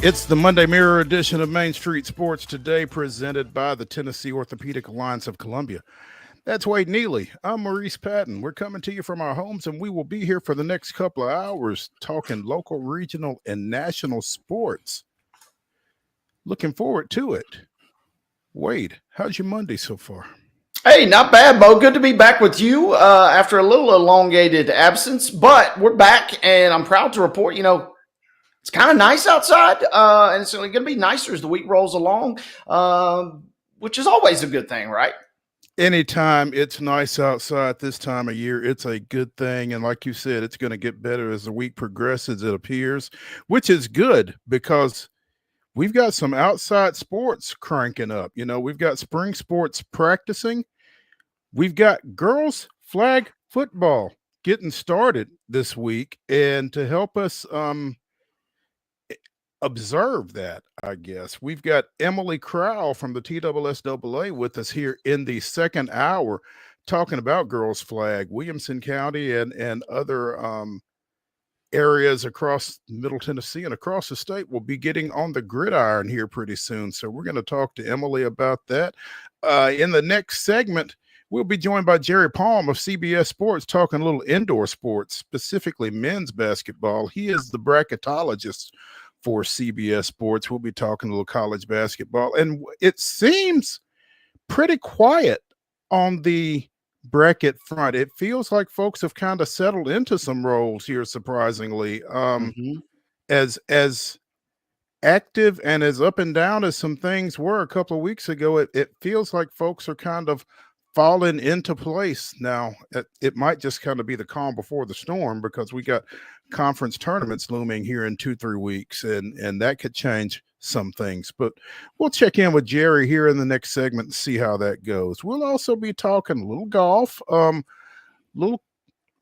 It's the Monday Mirror edition of Main Street Sports Today, presented by the Tennessee Orthopedic Alliance of Columbia. That's Wade Neely. I'm Maurice Patton. We're coming to you from our homes, and we will be here for the next couple of hours talking local, regional, and national sports. Looking forward to it. Wade, how's your Monday so far? Hey, not bad, Bo. Good to be back with you after a little elongated absence, but we're back, and I'm proud to report, it's kind of nice outside, and it's going to be nicer as the week rolls along, which is always a good thing, right? Anytime it's nice outside this time of year, it's a good thing. And like you said, it's going to get better as the week progresses, it appears, which is good because we've got some outside sports cranking up. We've got spring sports practicing. We've got girls flag football getting started this week. And to help us observe that, I guess, we've got Emily CROWELL from the TSSAA with us here in the second hour talking about girls flag. Williamson County and other areas across Middle Tennessee and across the state will be getting on the gridiron here pretty soon. So we're going to talk to Emily about that. In the next segment, we'll be joined by Jerry Palm of CBS Sports talking a little indoor sports, specifically men's basketball. He is the bracketologist for CBS Sports. We'll be talking a little college basketball. And it seems pretty quiet on the bracket front. It feels like folks have kind of settled into some roles here, surprisingly. As active and as up and down as some things were a couple of weeks ago, it feels like folks are kind of falling into place now. It might just kind of be the calm before the storm because we got conference tournaments looming here in 2-3 weeks, and that could change some things. But we'll check in with Jerry here in the next segment and see how that goes. We'll also be talking a little golf, little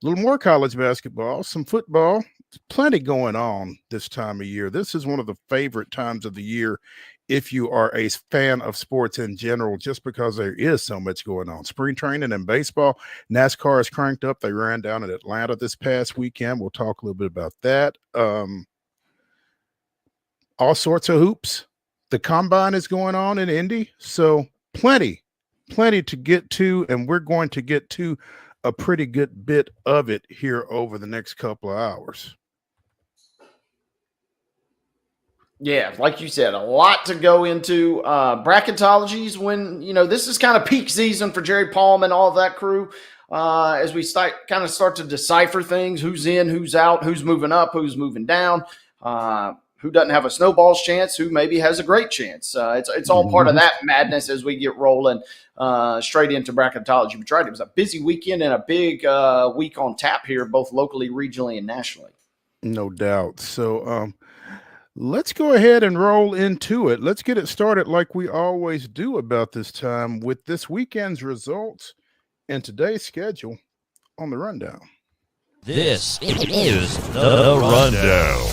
more college basketball, some football. Plenty going on this time of year. This is one of the favorite times of the year if you are a fan of sports in general, just because there is so much going on. Spring training and baseball. NASCAR is cranked up. They ran down in Atlanta this past weekend. We'll talk a little bit about that. All sorts of hoops. The combine is going on in Indy. So plenty to get to, and we're going to get to a pretty good bit of it here over the next couple of hours. Yeah, like you said, a lot to go into. Bracketologies when, this is kind of peak season for Jerry Palm and all of that crew as we start to decipher things, who's in, who's out, who's moving up, who's moving down, who doesn't have a snowball's chance, who maybe has a great chance. It's all part of that madness as we get rolling straight into bracketology. But right, it was a busy weekend and a big week on tap here, both locally, regionally, and nationally. No doubt. So, let's go ahead and roll into it. Let's get it started like we always do about this time with this weekend's results and today's schedule on the rundown. This is the rundown.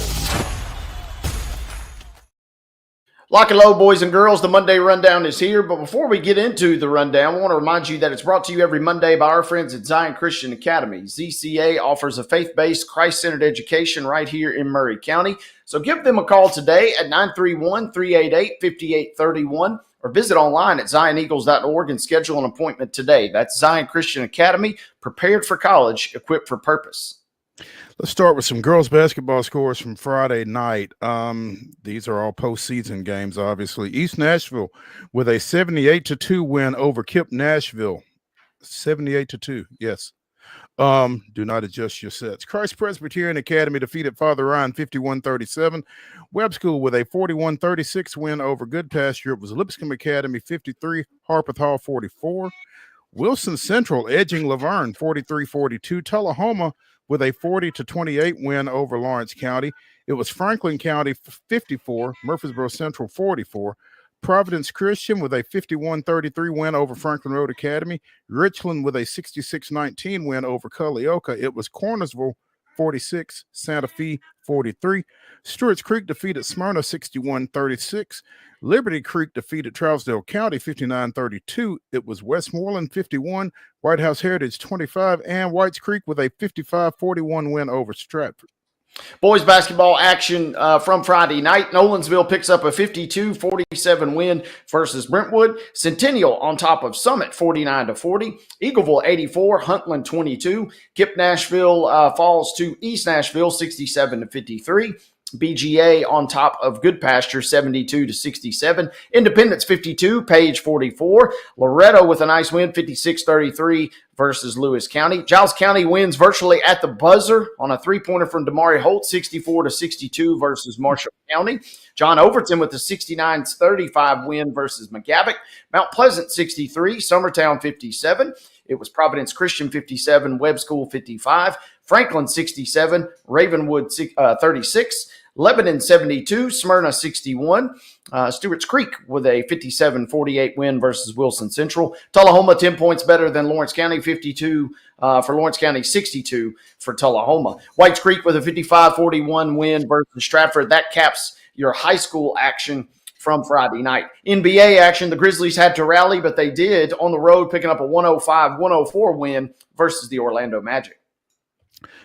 Lock and load, boys and girls. The Monday Rundown is here. But before we get into the rundown, I want to remind you that it's brought to you every Monday by our friends at Zion Christian Academy. ZCA offers a faith-based, Christ-centered education right here in Murray County. So give them a call today at 931-388-5831 or visit online at zioneagles.org and schedule an appointment today. That's Zion Christian Academy, prepared for college, equipped for purpose. Let's start with some girls basketball scores from Friday night. These are all postseason games, obviously. East Nashville with a 78-2 win over KIPP Nashville. 78-2, yes. Do not adjust your sets. Christ Presbyterian Academy defeated Father Ryan 51-37. Webb School with a 41-36 win over Goodpasture. It was Lipscomb Academy 53, Harpeth Hall 44. Wilson Central edging Laverne 43-42. Tullahoma with a 40-28 win over Lawrence County. It was Franklin County 54, Murfreesboro Central 44. Providence Christian with a 51-33 win over Franklin Road Academy. Richland with a 66-19 win over Culleoka. It was Cornersville 46, Santa Fe 43. Stewart's Creek defeated Smyrna 61-36. Liberty Creek defeated Trousdale County 59-32. It was Westmoreland 51, White House Heritage 25, and Whites Creek with a 55-41 win over Stratford. Boys basketball action from Friday night. Nolensville picks up a 52-47 win versus Brentwood. Centennial on top of Summit 49-40. Eagleville 84, Huntland 22. Kip Nashville falls to East Nashville 67-53. BGA on top of Good Pasture 72-67. Independence 52, Page 44. Loretto with a nice win 56-33 versus Lewis County. Giles County wins virtually at the buzzer on a three-pointer from Damari Holt 64-62 versus Marshall County. John Overton with a 69-35 win versus McGavock. Mount Pleasant 63, Summertown 57. It was Providence Christian 57, Webb School 55. Franklin 67, Ravenwood 36. Lebanon 72, Smyrna 61. Stewart's Creek with a 57-48 win versus Wilson Central. Tullahoma 10 points better than Lawrence County, 52 for Lawrence County, 62 for Tullahoma. Whites Creek with a 55-41 win versus Stratford. That caps your high school action from Friday night. NBA action, the Grizzlies had to rally, but they did on the road, picking up a 105-104 win versus the Orlando Magic.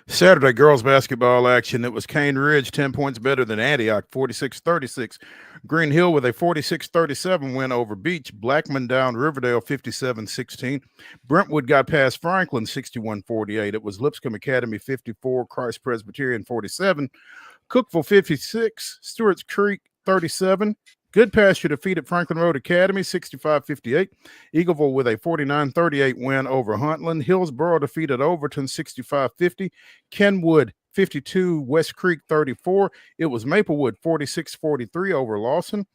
Saturday girls basketball action. It was Cane Ridge 10 points better than Antioch, 46-36. Green Hill with a 46-37 win over Beach. Blackman down Riverdale 57-16. Brentwood got past Franklin 61-48. It was Lipscomb Academy 54, Christ Presbyterian 47. Cookville 56, Stewart's Creek 37. Good Pasture defeated Franklin Road Academy 65-58. Eagleville with a 49-38 win over Huntland. Hillsboro defeated Overton 65-50. Kenwood 52, West Creek 34. It was Maplewood 46-43 over Lawson.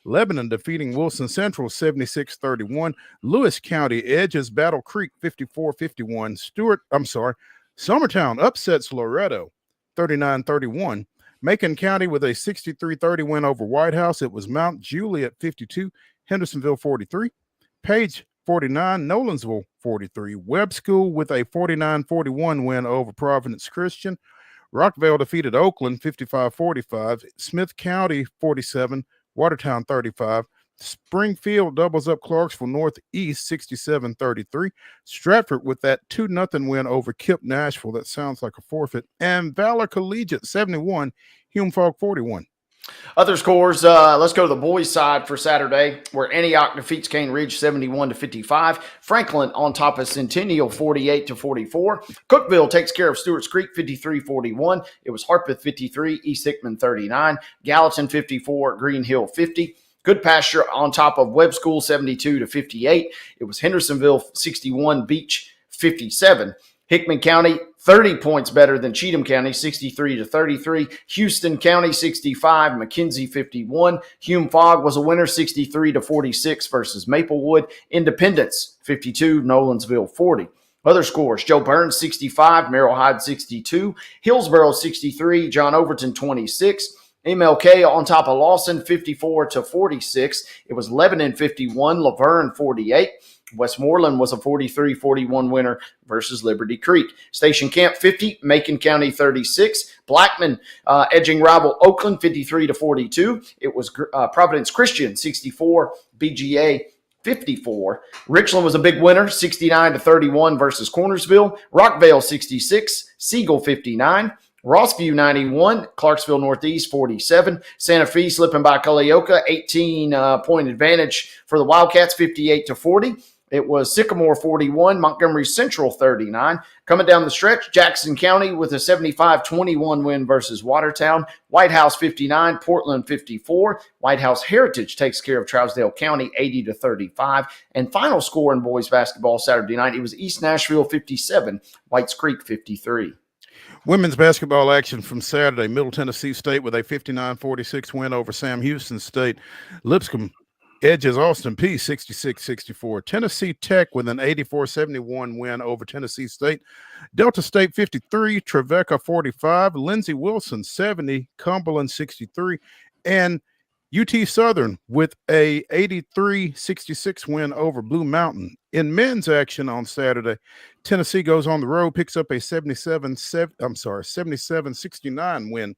Lebanon defeating Wilson Central 76-31. Lewis County edges Battle Creek 54-51. Summertown upsets Loretto 39-31. Macon County with a 63-30 win over White House. It was Mount Juliet 52, Hendersonville 43, Page 49, Nolensville 43. Webb School with a 49-41 win over Providence Christian. Rockvale defeated Oakland 55-45. Smith County 47, Watertown 35. Springfield doubles up Clarksville Northeast 67-33. Stratford with that 2-0 win over Kip Nashville. That sounds like a forfeit. And Valor Collegiate 71, Hume Fogg 41. Other scores, let's go to the boys' side for Saturday, where Antioch defeats Cane Ridge 71-55. Franklin on top of Centennial 48-44. Cookville takes care of Stewart's Creek 53-41. It was Harpeth 53, East Hickman 39. Gallatin 54, Green Hill 50. Good Pasture on top of Webb School 72-58. It was Hendersonville 61, Beach 57. Hickman County 30 points better than Cheatham County 63-33. Houston County 65, McKenzie 51. Hume Fogg was a winner 63-46 versus Maplewood. Independence 52, Nolensville 40. Other scores, Joe Burns 65, Merrill Hyde 62, Hillsboro 63, John Overton 26. MLK on top of Lawson 54-46. It was Lebanon 51, Laverne 48. Westmoreland was a 43-41 winner versus Liberty Creek. Station Camp 50, Macon County 36. Blackman edging rival Oakland 53-42. It was Providence Christian 64, BGA 54. Richland was a big winner 69-31 versus Cornersville. Rockvale 66, Siegel 59. Rossview 91, Clarksville Northeast 47, Santa Fe slipping by Culleoka, 18-point advantage for the Wildcats, 58-40. It was Sycamore 41, Montgomery Central 39. Coming down the stretch, Jackson County with a 75-21 win versus Watertown, White House 59, Portland 54. White House Heritage takes care of Trousdale County 80-35. And final score in boys basketball Saturday night, it was East Nashville 57, Whites Creek 53. Women's basketball action from Saturday. Middle Tennessee State with a 59-46 win over Sam Houston State. Lipscomb edges Austin Peay 66-64. Tennessee Tech with an 84-71 win over Tennessee State. Delta State 53, Trevecca 45, Lindsey Wilson 70, Cumberland 63, and UT Southern with a 83-66 win over Blue Mountain. In men's action on Saturday, Tennessee goes on the road, picks up a 77-69 win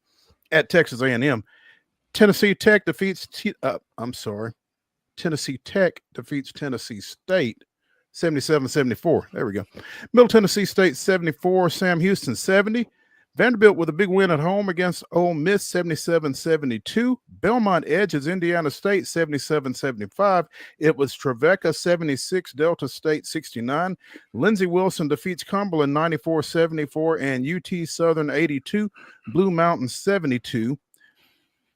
at Texas A&M. Tennessee Tech defeats Tennessee Tech defeats Tennessee State 77-74. There we go. Middle Tennessee State 74, Sam Houston 70. Vanderbilt with a big win at home against Ole Miss, 77-72. Belmont edges Indiana State, 77-75. It was Trevecca, 76, Delta State, 69. Lindsey Wilson defeats Cumberland, 94-74, and UT Southern, 82. Blue Mountain, 72.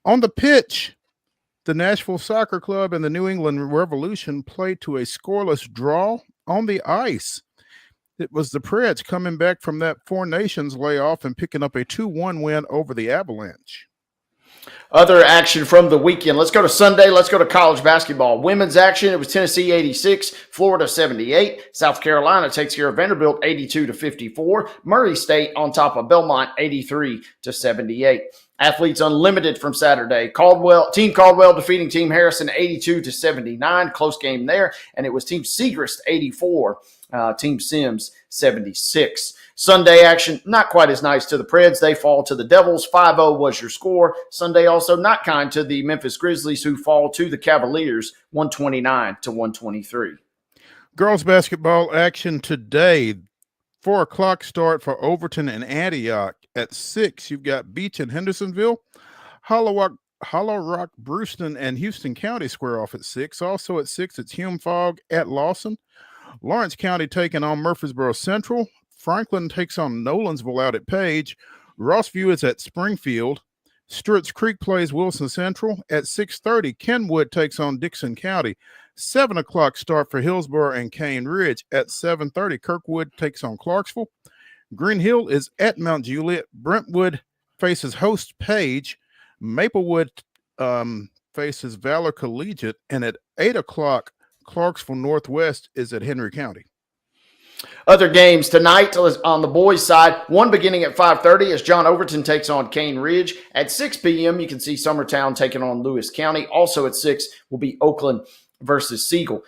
On the pitch, the Nashville Soccer Club and the New England Revolution played to a scoreless draw. On the ice, it was the Preds coming back from that Four Nations layoff and picking up a 2-1 win over the Avalanche. Other action from the weekend. Let's go to Sunday. Let's go to college basketball. Women's action. It was Tennessee 86, Florida 78. South Carolina takes care of Vanderbilt 82-54. Murray State on top of Belmont 83-78. Athletes Unlimited from Saturday. Team Caldwell defeating Team Harrison 82-79. Close game there. And it was Team Segrist 84. Team Sims 76. Sunday action, not quite as nice to the Preds. They fall to the Devils. 5-0 was your score. Sunday also not kind to the Memphis Grizzlies, who fall to the Cavaliers 129-123. Girls basketball action today. 4 o'clock start for Overton and Antioch. At 6, you've got Beach and Hendersonville. Hollow Rock, Brewston, and Houston County square off at 6. Also at 6, it's Hume Fogg at Lawson. Lawrence County taking on Murfreesboro Central. Franklin takes on Nolansville out at Page. Rossview is at Springfield. Stewart's Creek plays Wilson Central. At 6:30, Kenwood takes on Dixon County. 7 o'clock start for Hillsborough and Cane Ridge. At 7:30, Kirkwood takes on Clarksville. Green Hill is at Mount Juliet. Brentwood faces host Page. Maplewood faces Valor Collegiate. And at 8 o'clock, Clarksville Northwest is at Henry County. Other games tonight on the boys' side, one beginning at 5:30 as John Overton takes on Cane Ridge. At 6 p.m., you can see Summertown taking on Lewis County. Also at 6 will be Oakland versus Siegel.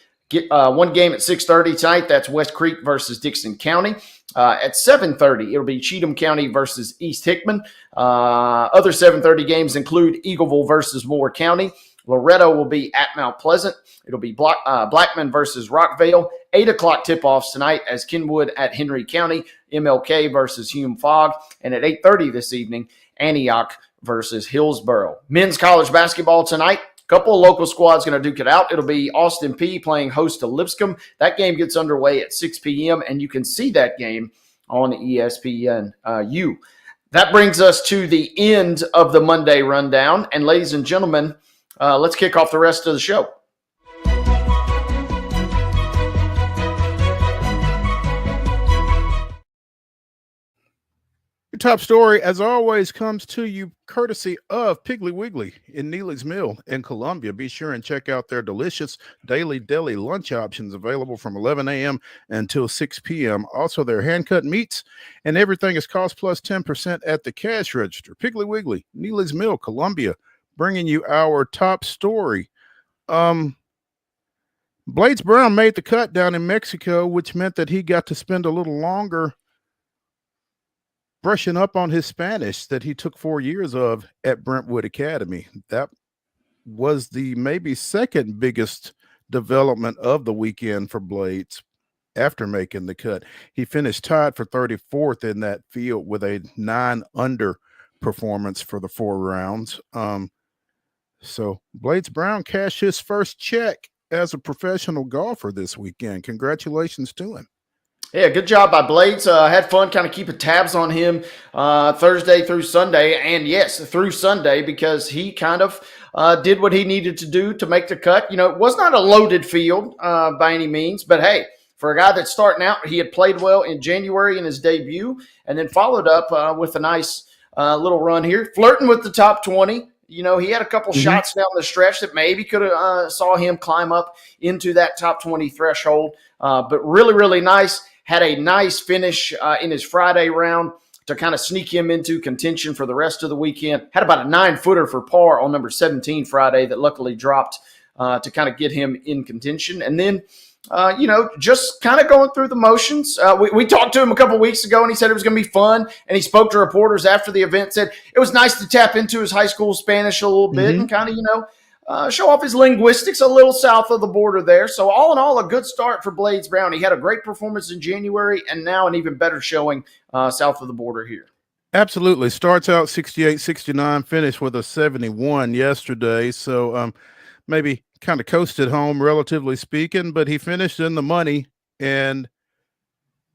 One game at 6:30 tonight. That's West Creek versus Dixon County. At 7:30, it'll be Cheatham County versus East Hickman. Other 7:30 games include Eagleville versus Moore County. Loretto will be at Mount Pleasant. It'll be Blackman versus Rockvale. 8 o'clock tip-offs tonight as Kenwood at Henry County, MLK versus Hume Fogg. And at 8:30 this evening, Antioch versus Hillsborough. Men's college basketball tonight. Couple of local squads going to duke it out. It'll be Austin P playing host to Lipscomb. That game gets underway at 6 p.m., and you can see that game on ESPNU. That brings us to the end of the Monday rundown. And ladies and gentlemen, let's kick off the rest of the show. Your top story, as always, comes to you courtesy of Piggly Wiggly in Neely's Mill in Columbia. Be sure and check out their delicious daily deli lunch options available from 11 a.m. until 6 p.m. Also, their hand-cut meats and everything is cost plus 10% at the cash register. Piggly Wiggly, Neely's Mill, Columbia, bringing you our top story. Blades Brown made the cut down in Mexico, which meant that he got to spend a little longer brushing up on his Spanish that he took 4 years of at Brentwood Academy. That was the maybe second biggest development of the weekend for Blades after making the cut. He finished tied for 34th in that field with a 9-under performance for the 4 rounds. So Blades Brown cashed his first check as a professional golfer this weekend. Congratulations to him. Yeah, good job by Blades. Had fun kind of keeping tabs on him Thursday through Sunday. And yes, through Sunday, because he kind of did what he needed to do to make the cut. You know, it was not a loaded field by any means. But, hey, for a guy that's starting out, he had played well in January in his debut and then followed up with a nice little run here, flirting with the top 20. You know, he had a couple shots down the stretch that maybe could have saw him climb up into that top 20 threshold. But really, really nice. Had a nice finish in his Friday round to kind of sneak him into contention for the rest of the weekend. Had about a 9-footer for par on number 17 Friday that luckily dropped to kind of get him in contention. And then, you know, just kind of going through the motions. We talked to him a couple weeks ago, and he said it was going to be fun. And he spoke to reporters after the event, said it was nice to tap into his high school Spanish a little bit and kind of, you know, show off his linguistics a little south of the border there. So all in all, a good start for Blades Brown. He had a great performance in January and now an even better showing south of the border here. Absolutely. Starts out 68, 69, finished with a 71 yesterday. So maybe kind of coasted home, relatively speaking, but he finished in the money, and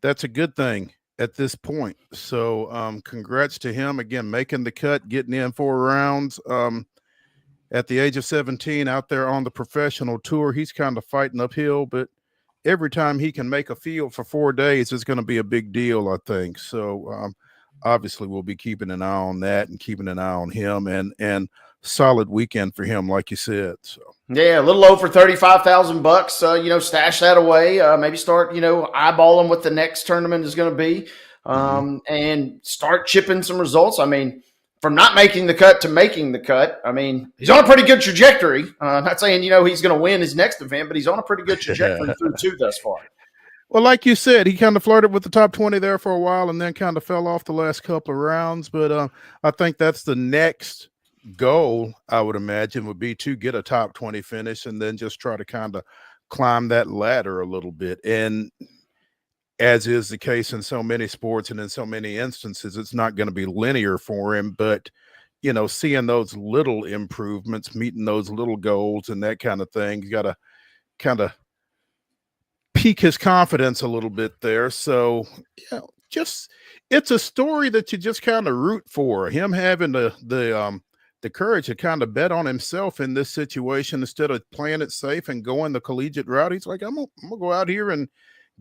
that's a good thing at this point. So congrats to him again, making the cut, getting in 4 rounds. At the age of 17, out there on the professional tour, he's kind of fighting uphill, but every time he can make a field for 4 days, it's going to be a big deal, I think. So obviously we'll be keeping an eye on that and keeping an eye on him, and solid weekend for him, like you said. So yeah, a little over $35,000. Stash that away. Maybe start eyeballing what the next tournament is going to be, and start chipping some results. I mean, from not making the cut to making the cut, I mean, he's on a pretty good trajectory. I'm not saying he's going to win his next event, but he's on a pretty good trajectory through two thus far. Well, like you said, he kind of flirted with the top 20 there for a while and then kind of fell off the last couple of rounds. But I think that's the next goal, I would imagine, would be to get a top 20 finish and then just try to kind of climb that ladder a little bit. And as is the case in so many sports and in so many instances, it's not going to be linear for him. But, seeing those little improvements, meeting those little goals and that kind of thing, you got to kind of pique his confidence a little bit there. So, it's a story that you just kind of root for. Him having the courage to kind of bet on himself in this situation instead of playing it safe and going the collegiate route. He's like, I'm gonna go out here and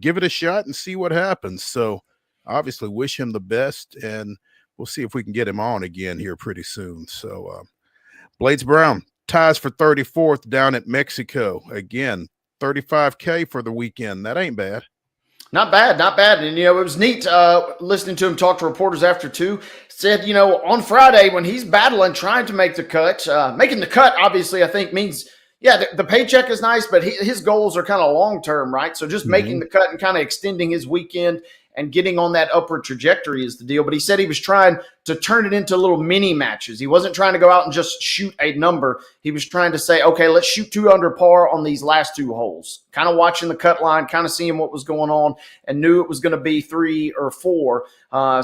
give it a shot and see what happens. So obviously wish him the best, and we'll see if we can get him on again here pretty soon. So Blades Brown ties for 34th down at Mexico. Again, $35K for the weekend. That ain't bad. Not bad, not bad. And, it was neat listening to him talk to reporters after too. Said, on Friday when he's battling, trying to make the cut, making the cut, obviously, I think means, the paycheck is nice, but his goals are kind of long-term, right? So just making the cut and kind of extending his weekend and getting on that upward trajectory is the deal. But he said he was trying to turn it into little mini matches. He wasn't trying to go out and just shoot a number. He was trying to say, okay, let's shoot 2 under par on these last 2 holes. Kind of watching the cut line, kind of seeing what was going on, and knew it was going to be 3 or 4.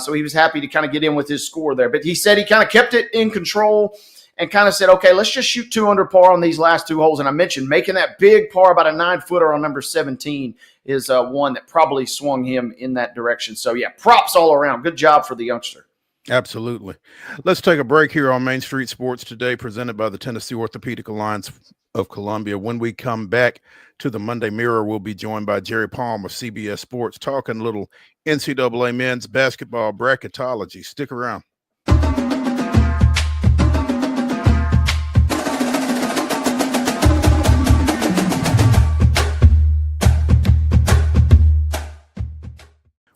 So he was happy to kind of get in with his score there. But he said he kind of kept it in control and kind of said, okay, let's just shoot 2 under par on these last 2 holes. And I mentioned making that big par, about a 9-footer on number 17, is one that probably swung him in that direction. So, props all around. Good job for the youngster. Absolutely. Let's take a break here on Main Street Sports today, presented by the Tennessee Orthopedic Alliance of Columbia. When we come back to the Monday Mirror, we'll be joined by Jerry Palm of CBS Sports, talking a little NCAA men's basketball bracketology. Stick around.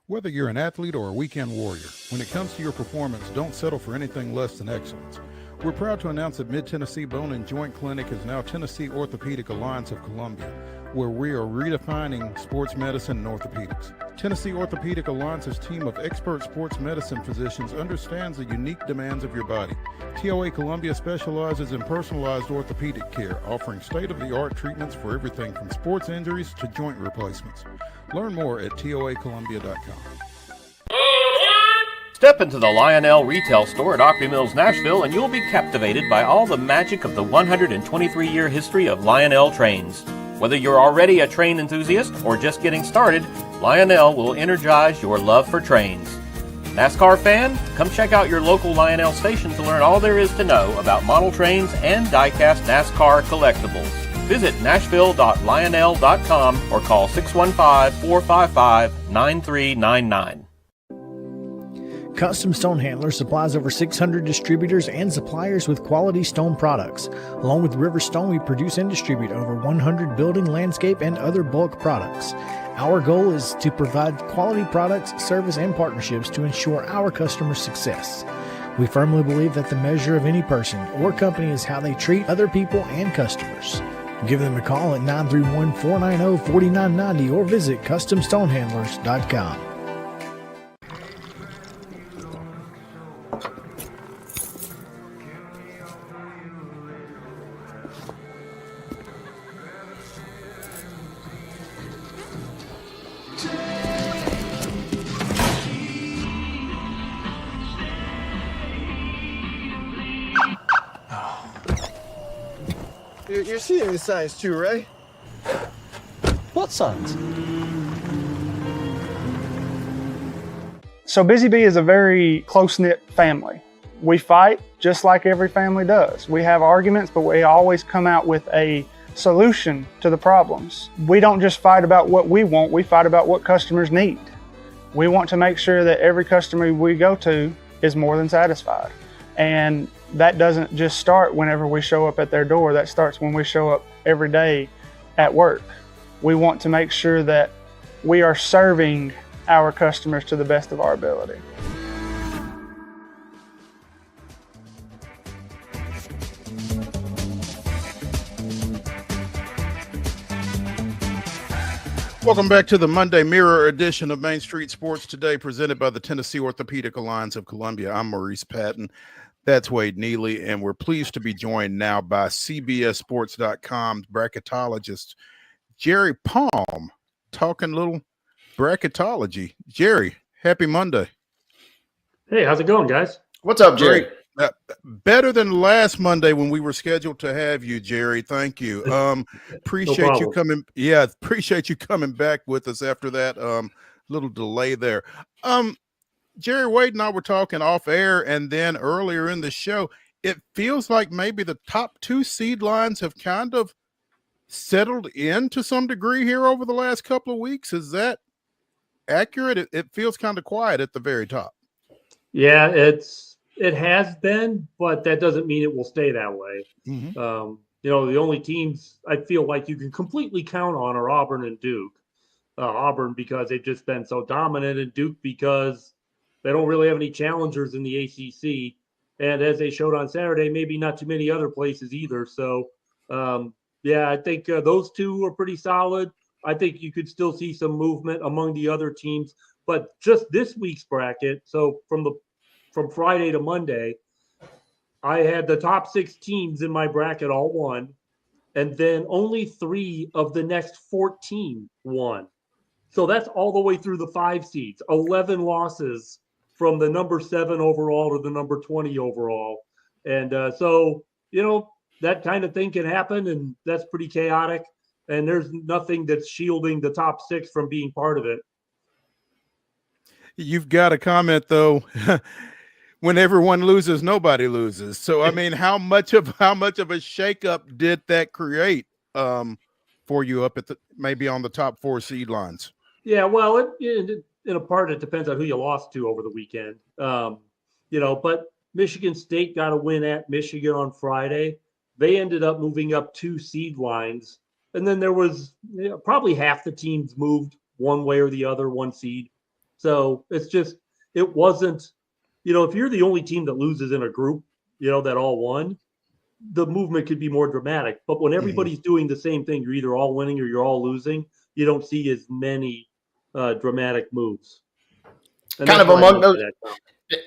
Whether you're an athlete or a weekend warrior, when it comes to your performance, don't settle for anything less than excellence. We're proud to announce that Mid-Tennessee Bone and Joint Clinic is now Tennessee Orthopedic Alliance of Columbia, where we are redefining sports medicine and orthopedics. Tennessee Orthopedic Alliance's team of expert sports medicine physicians understands the unique demands of your body. TOA Columbia specializes in personalized orthopedic care, offering state-of-the-art treatments for everything from sports injuries to joint replacements. Learn more at toacolumbia.com. Step into the Lionel retail store at Opry Mills, Nashville, and you'll be captivated by all the magic of the 123-year history of Lionel trains. Whether you're already a train enthusiast or just getting started, Lionel will energize your love for trains. NASCAR fan? Come check out your local Lionel station to learn all there is to know about model trains and die-cast NASCAR collectibles. Visit nashville.lionel.com or call 615-455-9399. Custom Stone Handler supplies over 600 distributors and suppliers with quality stone products. Along with River Stone, we produce and distribute over 100 building, landscape, and other bulk products. Our goal is to provide quality products, service, and partnerships to ensure our customers' success. We firmly believe that the measure of any person or company is how they treat other people and customers. Give them a call at 931-490-4990 or visit CustomStonehandlers.com. You're seeing the signs too, right? What signs? So Busy Bee is a very close-knit family. We fight just like every family does. We have arguments, but we always come out with a solution to the problems. We don't just fight about what we want, we fight about what customers need. We want to make sure that every customer we go to is more than satisfied. And that doesn't just start whenever we show up at their door, that starts when we show up every day at work. We want to make sure that we are serving our customers to the best of our ability. Welcome back to the Monday Mirror edition of Main Street Sports Today, presented by the Tennessee Orthopedic Alliance of Columbia. I'm Maurice Patton. That's Wade Neely, and we're pleased to be joined now by CBSSports.com's bracketologist, Jerry Palm, talking little bracketology. Jerry, happy Monday. Hey, how's it going, guys? What's up, Jerry? Better than last Monday when we were scheduled to have you, Jerry. Thank you. Appreciate you coming. Yeah, appreciate you coming back with us after that little delay there. Jerry, Wade and I were talking off air and then earlier in the show. It feels like maybe the top two seed lines have kind of settled in to some degree here over the last couple of weeks. Is that accurate? It feels kind of quiet at the very top. Yeah, it has been, but that doesn't mean it will stay that way. Mm-hmm. The only teams I feel like you can completely count on are Auburn and Duke. Auburn because they've just been so dominant, and Duke because they don't really have any challengers in the ACC. And as they showed on Saturday, maybe not too many other places either. So, I think those two are pretty solid. I think you could still see some movement among the other teams. But just this week's bracket, so from Friday to Monday, I had the top 6 teams in my bracket all won, and then only 3 of the next 14 won. So that's all the way through the 5 seeds, 11 losses from the number 7 overall to the number 20 overall. And that kind of thing can happen, and that's pretty chaotic. And there's nothing that's shielding the top 6 from being part of it. You've got a comment, though. When everyone loses, nobody loses. So, I mean, how much of a shakeup did that create for you up at maybe on the top 4 seed lines? Yeah, well, in a part, it depends on who you lost to over the weekend. But Michigan State got a win at Michigan on Friday. They ended up moving up 2 seed lines. And then there was probably half the teams moved one way or the other, 1 seed. So it wasn't, if you're the only team that loses in a group, that all won, the movement could be more dramatic. But when everybody's doing the same thing, you're either all winning or you're all losing, you don't see as many dramatic moves. And kind of among those,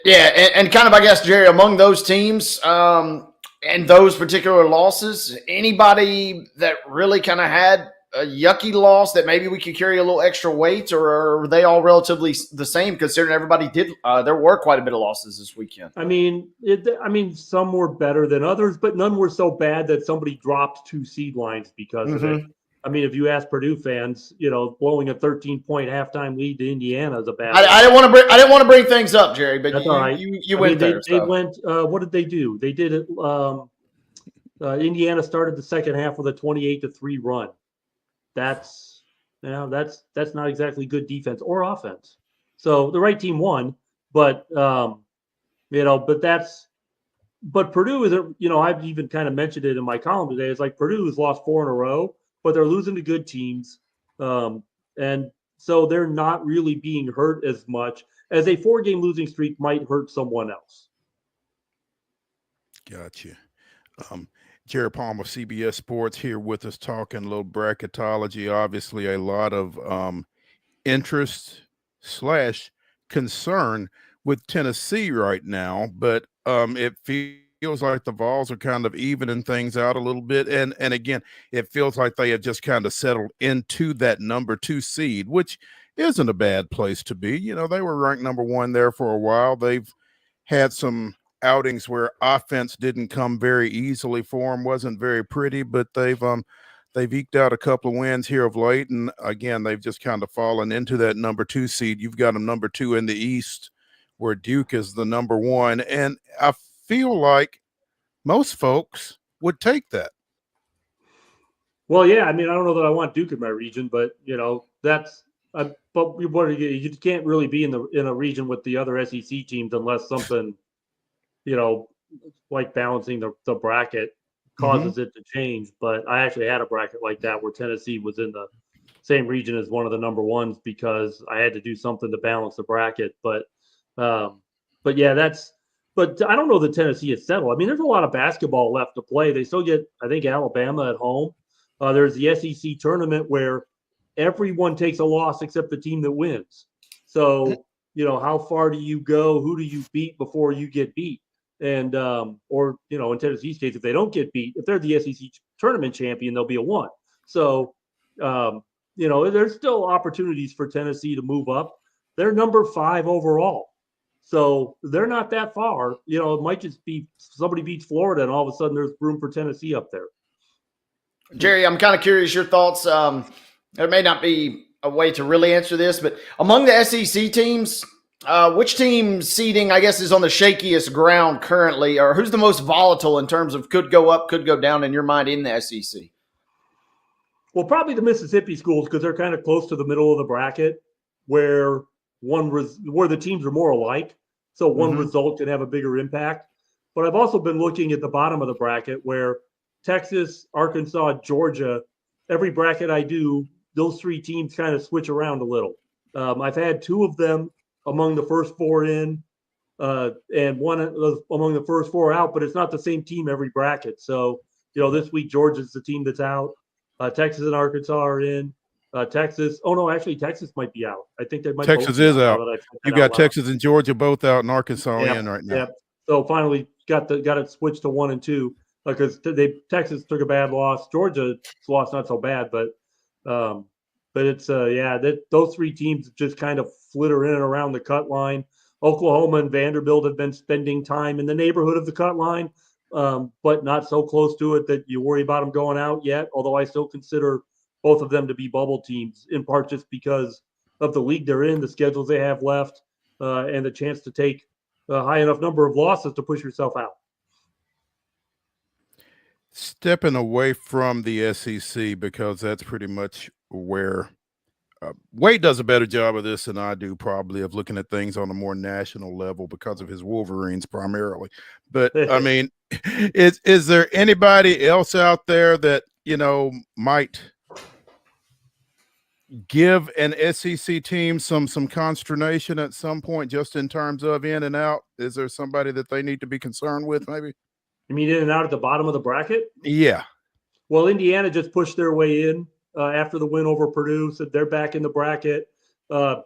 and kind of, I guess, Jerry, among those teams and those particular losses, anybody that really kind of had a yucky loss that maybe we could carry a little extra weight, or are they all relatively the same considering everybody did? There were quite a bit of losses this weekend. I mean, some were better than others, but none were so bad that somebody dropped 2 seed lines because of it. I mean, if you ask Purdue fans, blowing a 13-point halftime lead to Indiana is a bad. I didn't want to bring things up, Jerry, but that's all right. You went there. They went. What did they do? They did it. Indiana started the second half with a 28-3 run. That's not exactly good defense or offense. So the right team won, but Purdue isn't. I've even kind of mentioned it in my column today. It's like Purdue has lost 4 in a row, but they're losing to good teams, and so they're not really being hurt as much as a 4-game losing streak might hurt someone else. Gotcha. Jared Palm of CBS Sports here with us talking a little bracketology. Obviously, a lot of interest / concern with Tennessee right now, but it feels like the Vols are kind of evening things out a little bit. And again, it feels like they have just kind of settled into that number 2 seed, which isn't a bad place to be. They were ranked number 1 there for a while. They've had some outings where offense didn't come very easily for them, wasn't very pretty, but they've eked out a couple of wins here of late, and again, they've just kind of fallen into that number 2 seed. You've got them number 2 in the East, where Duke is the number 1, and I feel like most folks would take that. Well, yeah, I mean, I don't know that I want Duke in my region, but that's. But you can't really be in a region with the other SEC teams unless something, like balancing the bracket causes it to change. But I actually had a bracket like that where Tennessee was in the same region as one of the number ones because I had to do something to balance the bracket. But yeah, but I don't know that Tennessee is settled. I mean, there's a lot of basketball left to play. They still get, I think, Alabama at home. There's the SEC tournament where everyone takes a loss except the team that wins. So, how far do you go? Who do you beat before you get beat? And, or, in Tennessee's case, if they don't get beat, if they're the SEC tournament champion, they'll be a 1. So, there's still opportunities for Tennessee to move up. They're number 5 overall. So they're not that far. It might just be somebody beats Florida and all of a sudden there's room for Tennessee up there. Jerry, I'm kind of curious your thoughts. There may not be a way to really answer this, but among the SEC teams, which team seeding, I guess, is on the shakiest ground currently, or who's the most volatile in terms of could go up, could go down in your mind in the SEC? Well, probably the Mississippi schools because they're kind of close to the middle of the bracket where where the teams are more alike. So one result can have a bigger impact. But I've also been looking at the bottom of the bracket where Texas, Arkansas, Georgia, every bracket I do, those 3 teams kind of switch around a little. I've had 2 of them among the first 4 in and 1 among the first 4 out, but it's not the same team every bracket. So, this week Georgia's the team that's out. Texas and Arkansas are in. Texas. Oh no, actually Texas might be out. I think they might. Texas is out. You got Texas and Georgia both out, and Arkansas in right now. Yeah. So finally got it switched to 1 and 2 because Texas took a bad loss. Georgia's loss not so bad, but it's those 3 teams just kind of flitter in and around the cut line. Oklahoma and Vanderbilt have been spending time in the neighborhood of the cut line, but not so close to it that you worry about them going out yet. Although I still consider both of them to be bubble teams, in part just because of the league they're in, the schedules they have left, and the chance to take a high enough number of losses to push yourself out. Stepping away from the SEC because that's pretty much where Wade does a better job of this than I do, probably, of looking at things on a more national level because of his Wolverines primarily. But I mean, is there anybody else out there that might give an SEC team some consternation at some point, just in terms of in and out? Is there somebody that they need to be concerned with, maybe? You mean in and out at the bottom of the bracket? Yeah. Well, Indiana just pushed their way in after the win over Purdue, so they're back in the bracket. I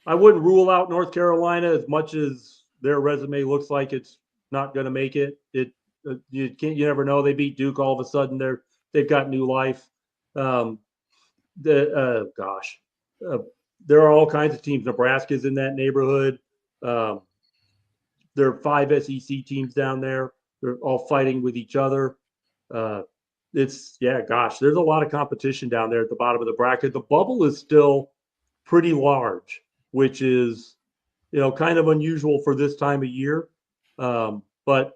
wouldn't rule out North Carolina as much as their resume looks like it's not going to make it. You never know. They beat Duke, all of a sudden they've got new life. There are all kinds of teams. Nebraska's in that neighborhood. There are 5 SEC teams down there. They're all fighting with each other. There's a lot of competition down there at the bottom of the bracket. The bubble is still pretty large, which is, kind of unusual for this time of year. But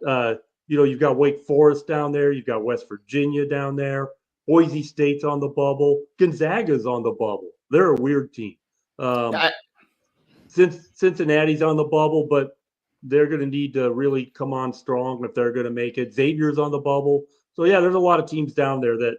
you've got Wake Forest down there. You've got West Virginia down there. Boise State's on the bubble. Gonzaga's on the bubble. They're a weird team. Cincinnati's on the bubble, but they're going to need to really come on strong if they're going to make it. Xavier's on the bubble. So, yeah, there's a lot of teams down there that,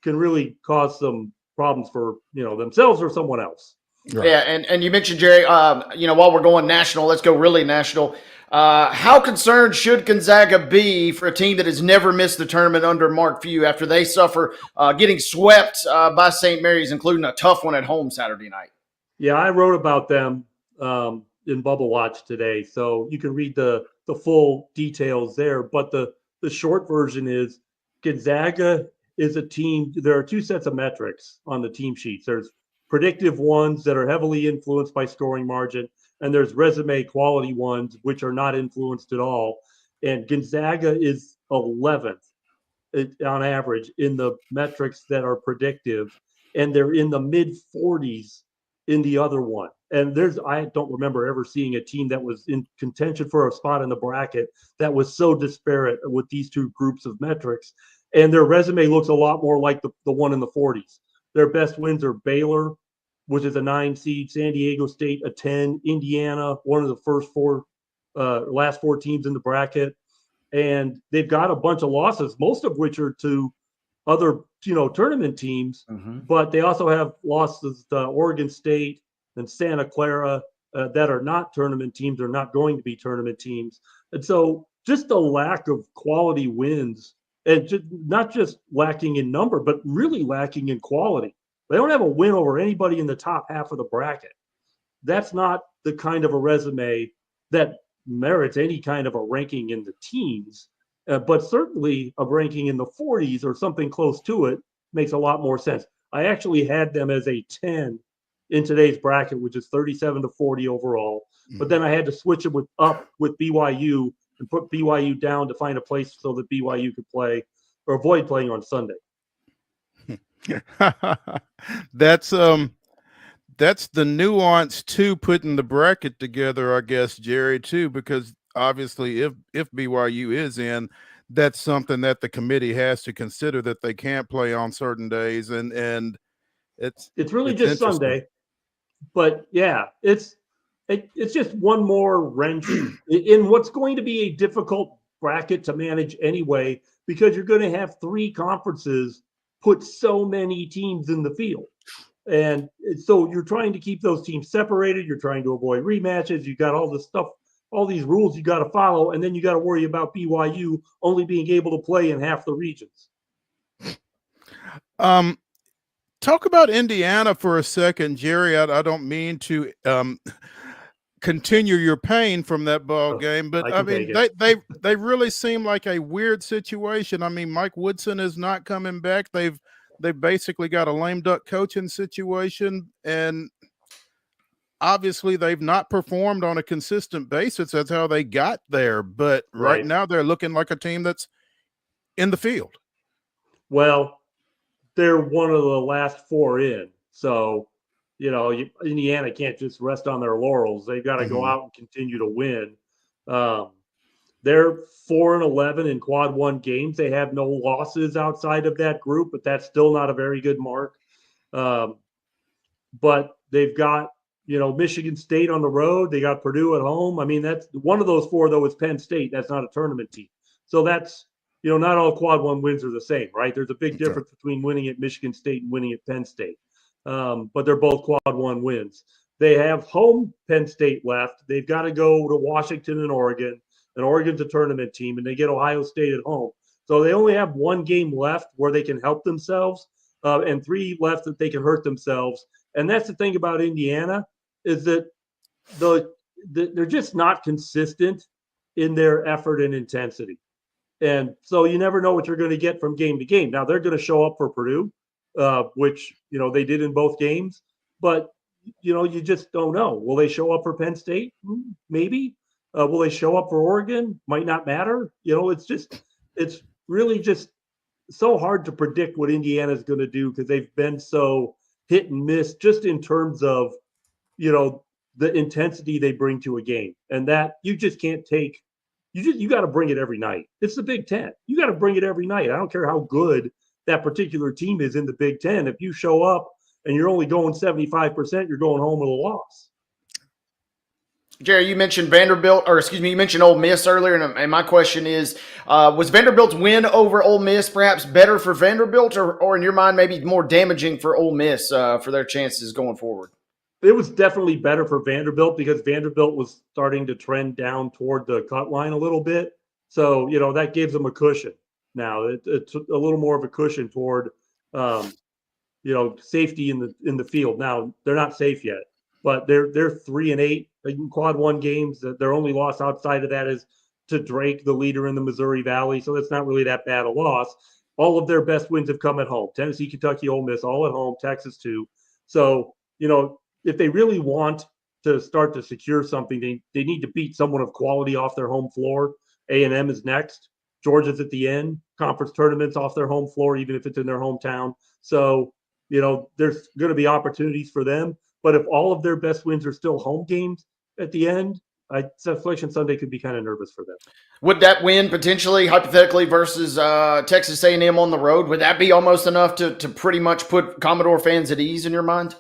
can really cause some problems for, themselves or someone else. Right. Yeah, and you mentioned, Jerry, while we're going national, let's go really national. How concerned should Gonzaga be for a team that has never missed the tournament under Mark Few after they suffer getting swept by St. Mary's, including a tough one at home Saturday night? Yeah, I wrote about them in Bubble Watch today, so you can read the full details there. But the short version is Gonzaga is a team. There are 2 sets of metrics on the team sheets. There's predictive ones that are heavily influenced by scoring margin, and there's resume quality ones which are not influenced at all. And Gonzaga is 11th on average in the metrics that are predictive, and they're in the mid 40s in the other one. And I don't remember ever seeing a team that was in contention for a spot in the bracket that was so disparate with these two groups of metrics. And their resume looks a lot more like the one in the 40s. Their best wins are Baylor, which is a 9 seed, San Diego State, a 10, Indiana, one of the last four teams in the bracket. And they've got a bunch of losses, most of which are to other, tournament teams, but they also have losses to Oregon State and Santa Clara that are not tournament teams, or not going to be tournament teams. And so just the lack of quality wins, and not just lacking in number, but really lacking in quality. They don't have a win over anybody in the top half of the bracket. That's not the kind of a resume that merits any kind of a ranking in the teens, but certainly a ranking in the 40s or something close to it makes a lot more sense. I actually had them as a 10 in today's bracket, which is 37 to 40 overall. But then I had to switch it up with BYU and put BYU down to find a place so that BYU could play or avoid playing on Sunday. That's the nuance to putting the bracket together, I guess, Jerry, too, because obviously if BYU is in, that's something that the committee has to consider, that they can't play on certain days, and it's really just Sunday. But yeah, it's just one more wrench in what's going to be a difficult bracket to manage anyway, because you're going to have three conferences put so many teams in the field. And so you're trying to keep those teams separated. You're trying to avoid rematches. You got all this stuff, all these rules you got to follow. And then you got to worry about BYU only being able to play in half the regions. Talk about Indiana for a second, Jerry. I don't mean to continue your pain from that ball game, but I mean, they really seem like a weird situation. I mean, Mike Woodson is not coming back. They've basically got a lame duck coaching situation, and obviously they've not performed on a consistent basis. That's how they got there. But right now they're looking like a team that's in the field. Well, they're one of the last four in. So, Indiana can't just rest on their laurels. They've got to go out and continue to win. They're 4-11 in quad one games. They have no losses outside of that group, but that's still not a very good mark. But they've got, Michigan State on the road. They got Purdue at home. I mean, that's one of those four, though, is Penn State. That's not a tournament team. So that's, not all quad one wins are the same, right? There's a big difference between winning at Michigan State and winning at Penn State. But they're both quad one wins. They have home Penn State left. They've got to go to Washington and Oregon. And Oregon's a tournament team, and they get Ohio State at home. So they only have one game left where they can help themselves, and three left that they can hurt themselves. And that's the thing about Indiana, is that they're just not consistent in their effort and intensity. And so you never know what you're going to get from game to game. Now, they're going to show up for Purdue, which, they did in both games. But, you just don't know. Will they show up for Penn State? Maybe. Will they show up for Oregon? Might not matter. It's really just so hard to predict what Indiana is going to do, because they've been so hit and miss just in terms of, the intensity they bring to a game. And that you just can't take. You got to bring it every night. It's the Big Ten. You got to bring it every night. I don't care how good that particular team is in the Big Ten. If you show up and you're only going 75%, you're going home with a loss. Jerry, you mentioned you mentioned Ole Miss earlier, and my question is, was Vanderbilt's win over Ole Miss perhaps better for Vanderbilt, or in your mind maybe more damaging for Ole Miss for their chances going forward? It was definitely better for Vanderbilt, because Vanderbilt was starting to trend down toward the cut line a little bit. So, that gives them a cushion. Now it's a little more of a cushion toward, safety in the field. Now they're not safe yet, but they're 3-8 in quad one games. Their only loss outside of that is to Drake, the leader in the Missouri Valley. So that's not really that bad a loss. All of their best wins have come at home. Tennessee, Kentucky, Ole Miss, all at home. Texas too. So if they really want to start to secure something, they need to beat someone of quality off their home floor. A&M is next. Georgia's at the end. Conference tournaments off their home floor, even if it's in their hometown. So, there's going to be opportunities for them. But if all of their best wins are still home games at the end, Selection Sunday could be kind of nervous for them. Would that win potentially, hypothetically, versus Texas A&M on the road? Would that be almost enough to pretty much put Commodore fans at ease in your mind?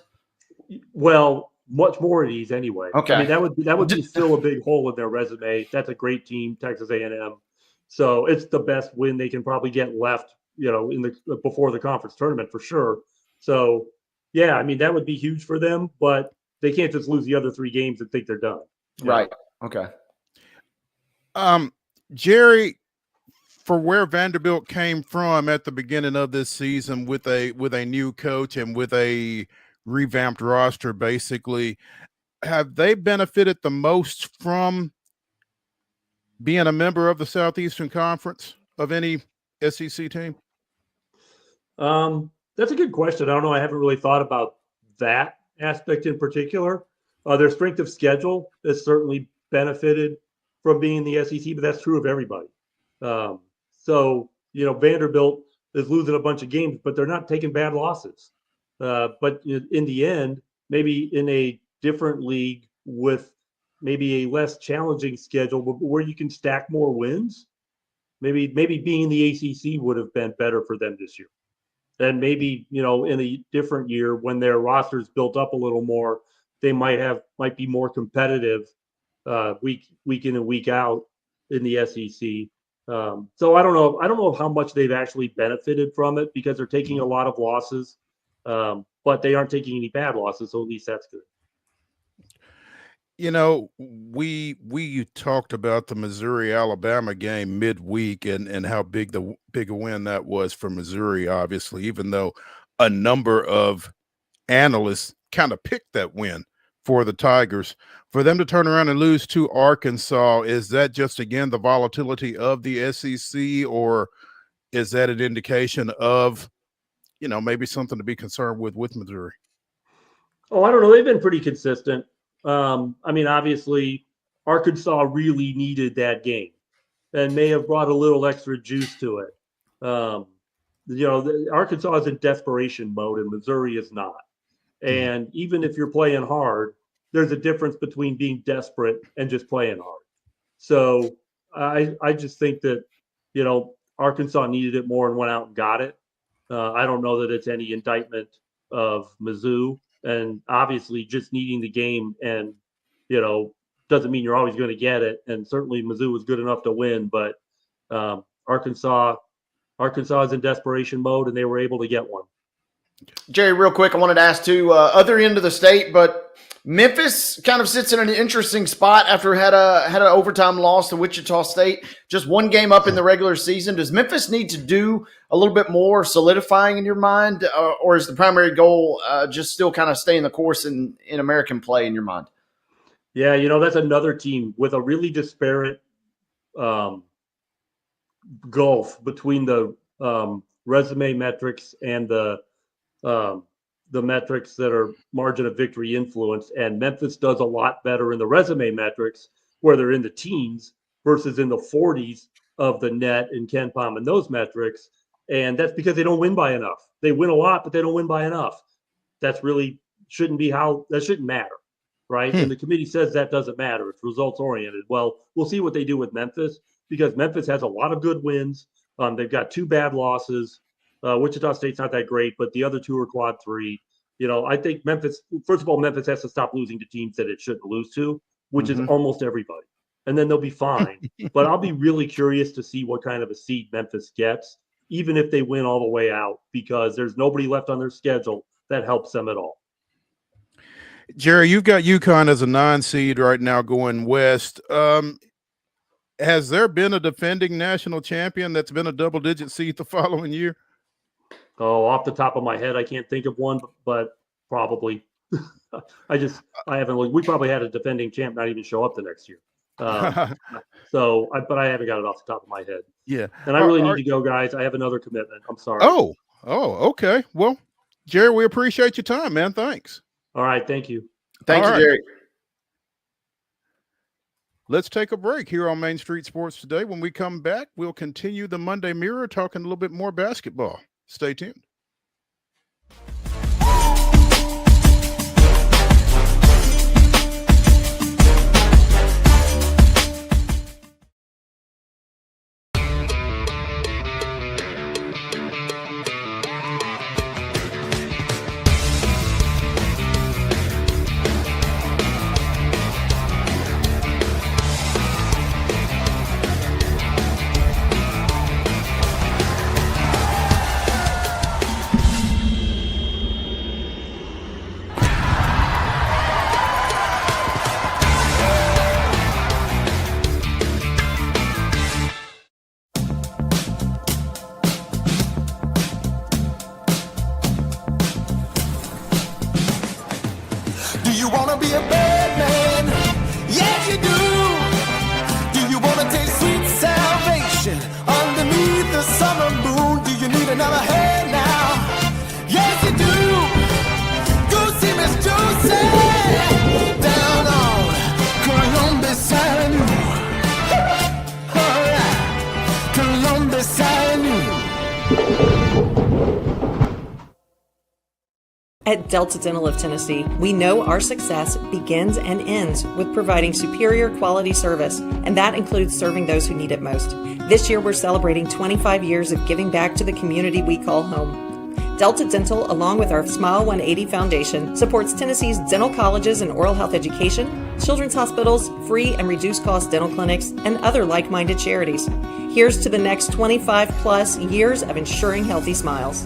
Well, much more at ease anyway. Okay. I mean, that would be still a big hole in their resume. That's a great team, Texas A&M. So it's the best win they can probably get left, before the conference tournament for sure. So, yeah, I mean, that would be huge for them, but they can't just lose the other 3 games and think they're done. Right. Okay. Jerry, for where Vanderbilt came from at the beginning of this season with a new coach and with a revamped roster, basically, have they benefited the most from being a member of the Southeastern Conference of any SEC team? That's a good question. I don't know. I haven't really thought about that aspect in particular. Their strength of schedule has certainly benefited from being in the SEC, but that's true of everybody. So, Vanderbilt is losing a bunch of games, but they're not taking bad losses. But in the end, maybe in a different league with maybe a less challenging schedule where you can stack more wins, maybe being in the ACC would have been better for them this year. And maybe, in a different year when their roster's built up a little more, they might be more competitive week in and week out in the SEC. So I don't know. I don't know how much they've actually benefited from it because they're taking a lot of losses, but they aren't taking any bad losses. So at least that's good. We talked about the Missouri-Alabama game midweek and how big a win that was for Missouri, obviously, even though a number of analysts kind of picked that win for the Tigers. For them to turn around and lose to Arkansas, is that just, again, the volatility of the SEC, or is that an indication of, maybe something to be concerned with Missouri? Oh, I don't know. They've been pretty consistent. I mean, obviously, Arkansas really needed that game and may have brought a little extra juice to it. Arkansas is in desperation mode and Missouri is not. And even if you're playing hard, there's a difference between being desperate and just playing hard. So I just think that, Arkansas needed it more and went out and got it. I don't know that it's any indictment of Mizzou. And obviously just needing the game and, doesn't mean you're always going to get it. And certainly Mizzou was good enough to win, but Arkansas is in desperation mode and they were able to get one. Jerry, real quick, I wanted to ask too, other end of the state, but Memphis kind of sits in an interesting spot after had an overtime loss to Wichita State. Just one game up in the regular season. Does Memphis need to do a little bit more solidifying in your mind, or is the primary goal just still kind of staying the course in American play in your mind? Yeah, that's another team with a really disparate gulf between the resume metrics and the metrics that are margin of victory influence. And Memphis does a lot better in the resume metrics where they're in the teens versus in the 40s of the net and KenPom and those metrics. And that's because they don't win by enough. They win a lot, but they don't win by enough. That's really shouldn't matter, right? And the committee says that doesn't matter. It's results oriented. Well, we'll see what they do with Memphis because Memphis has a lot of good wins. They've got 2 bad losses. Wichita State's not that great, but the other 2 are quad 3. I think Memphis, first of all, Memphis has to stop losing to teams that it shouldn't lose to, which is almost everybody. And then they'll be fine. But I'll be really curious to see what kind of a seed Memphis gets, even if they win all the way out, because there's nobody left on their schedule that helps them at all. Jerry, you've got UConn as a 9 seed right now going west. Has there been a defending national champion that's been a double-digit seed the following year? Oh, off the top of my head, I can't think of one, but probably. I haven't looked. We probably had a defending champ not even show up the next year. But I haven't got it off the top of my head. Yeah. And I really need to go, guys. I have another commitment. I'm sorry. Oh, okay. Well, Jerry, we appreciate your time, man. Thanks. All right. Thank you. Thank All you, right. Jerry. Let's take a break here on Main Street Sports Today. When we come back, we'll continue the Monday Mirror, talking a little bit more basketball. Stay tuned. Do you want to be a bad man? Yes, you do. Do you want to taste sweet salvation underneath the summer moon? Do you need another hand now? Yes, you do. Go see Miss Josie down on Columbus Avenue. All right, Columbus Avenue. At Delta Dental of Tennessee, we know our success begins and ends with providing superior quality service, and that includes serving those who need it most. This year, we're celebrating 25 years of giving back to the community we call home. Delta Dental, along with our Smile 180 Foundation, supports Tennessee's dental colleges and oral health education, children's hospitals, free and reduced cost dental clinics, and other like-minded charities. Here's to the next 25 plus years of ensuring healthy smiles.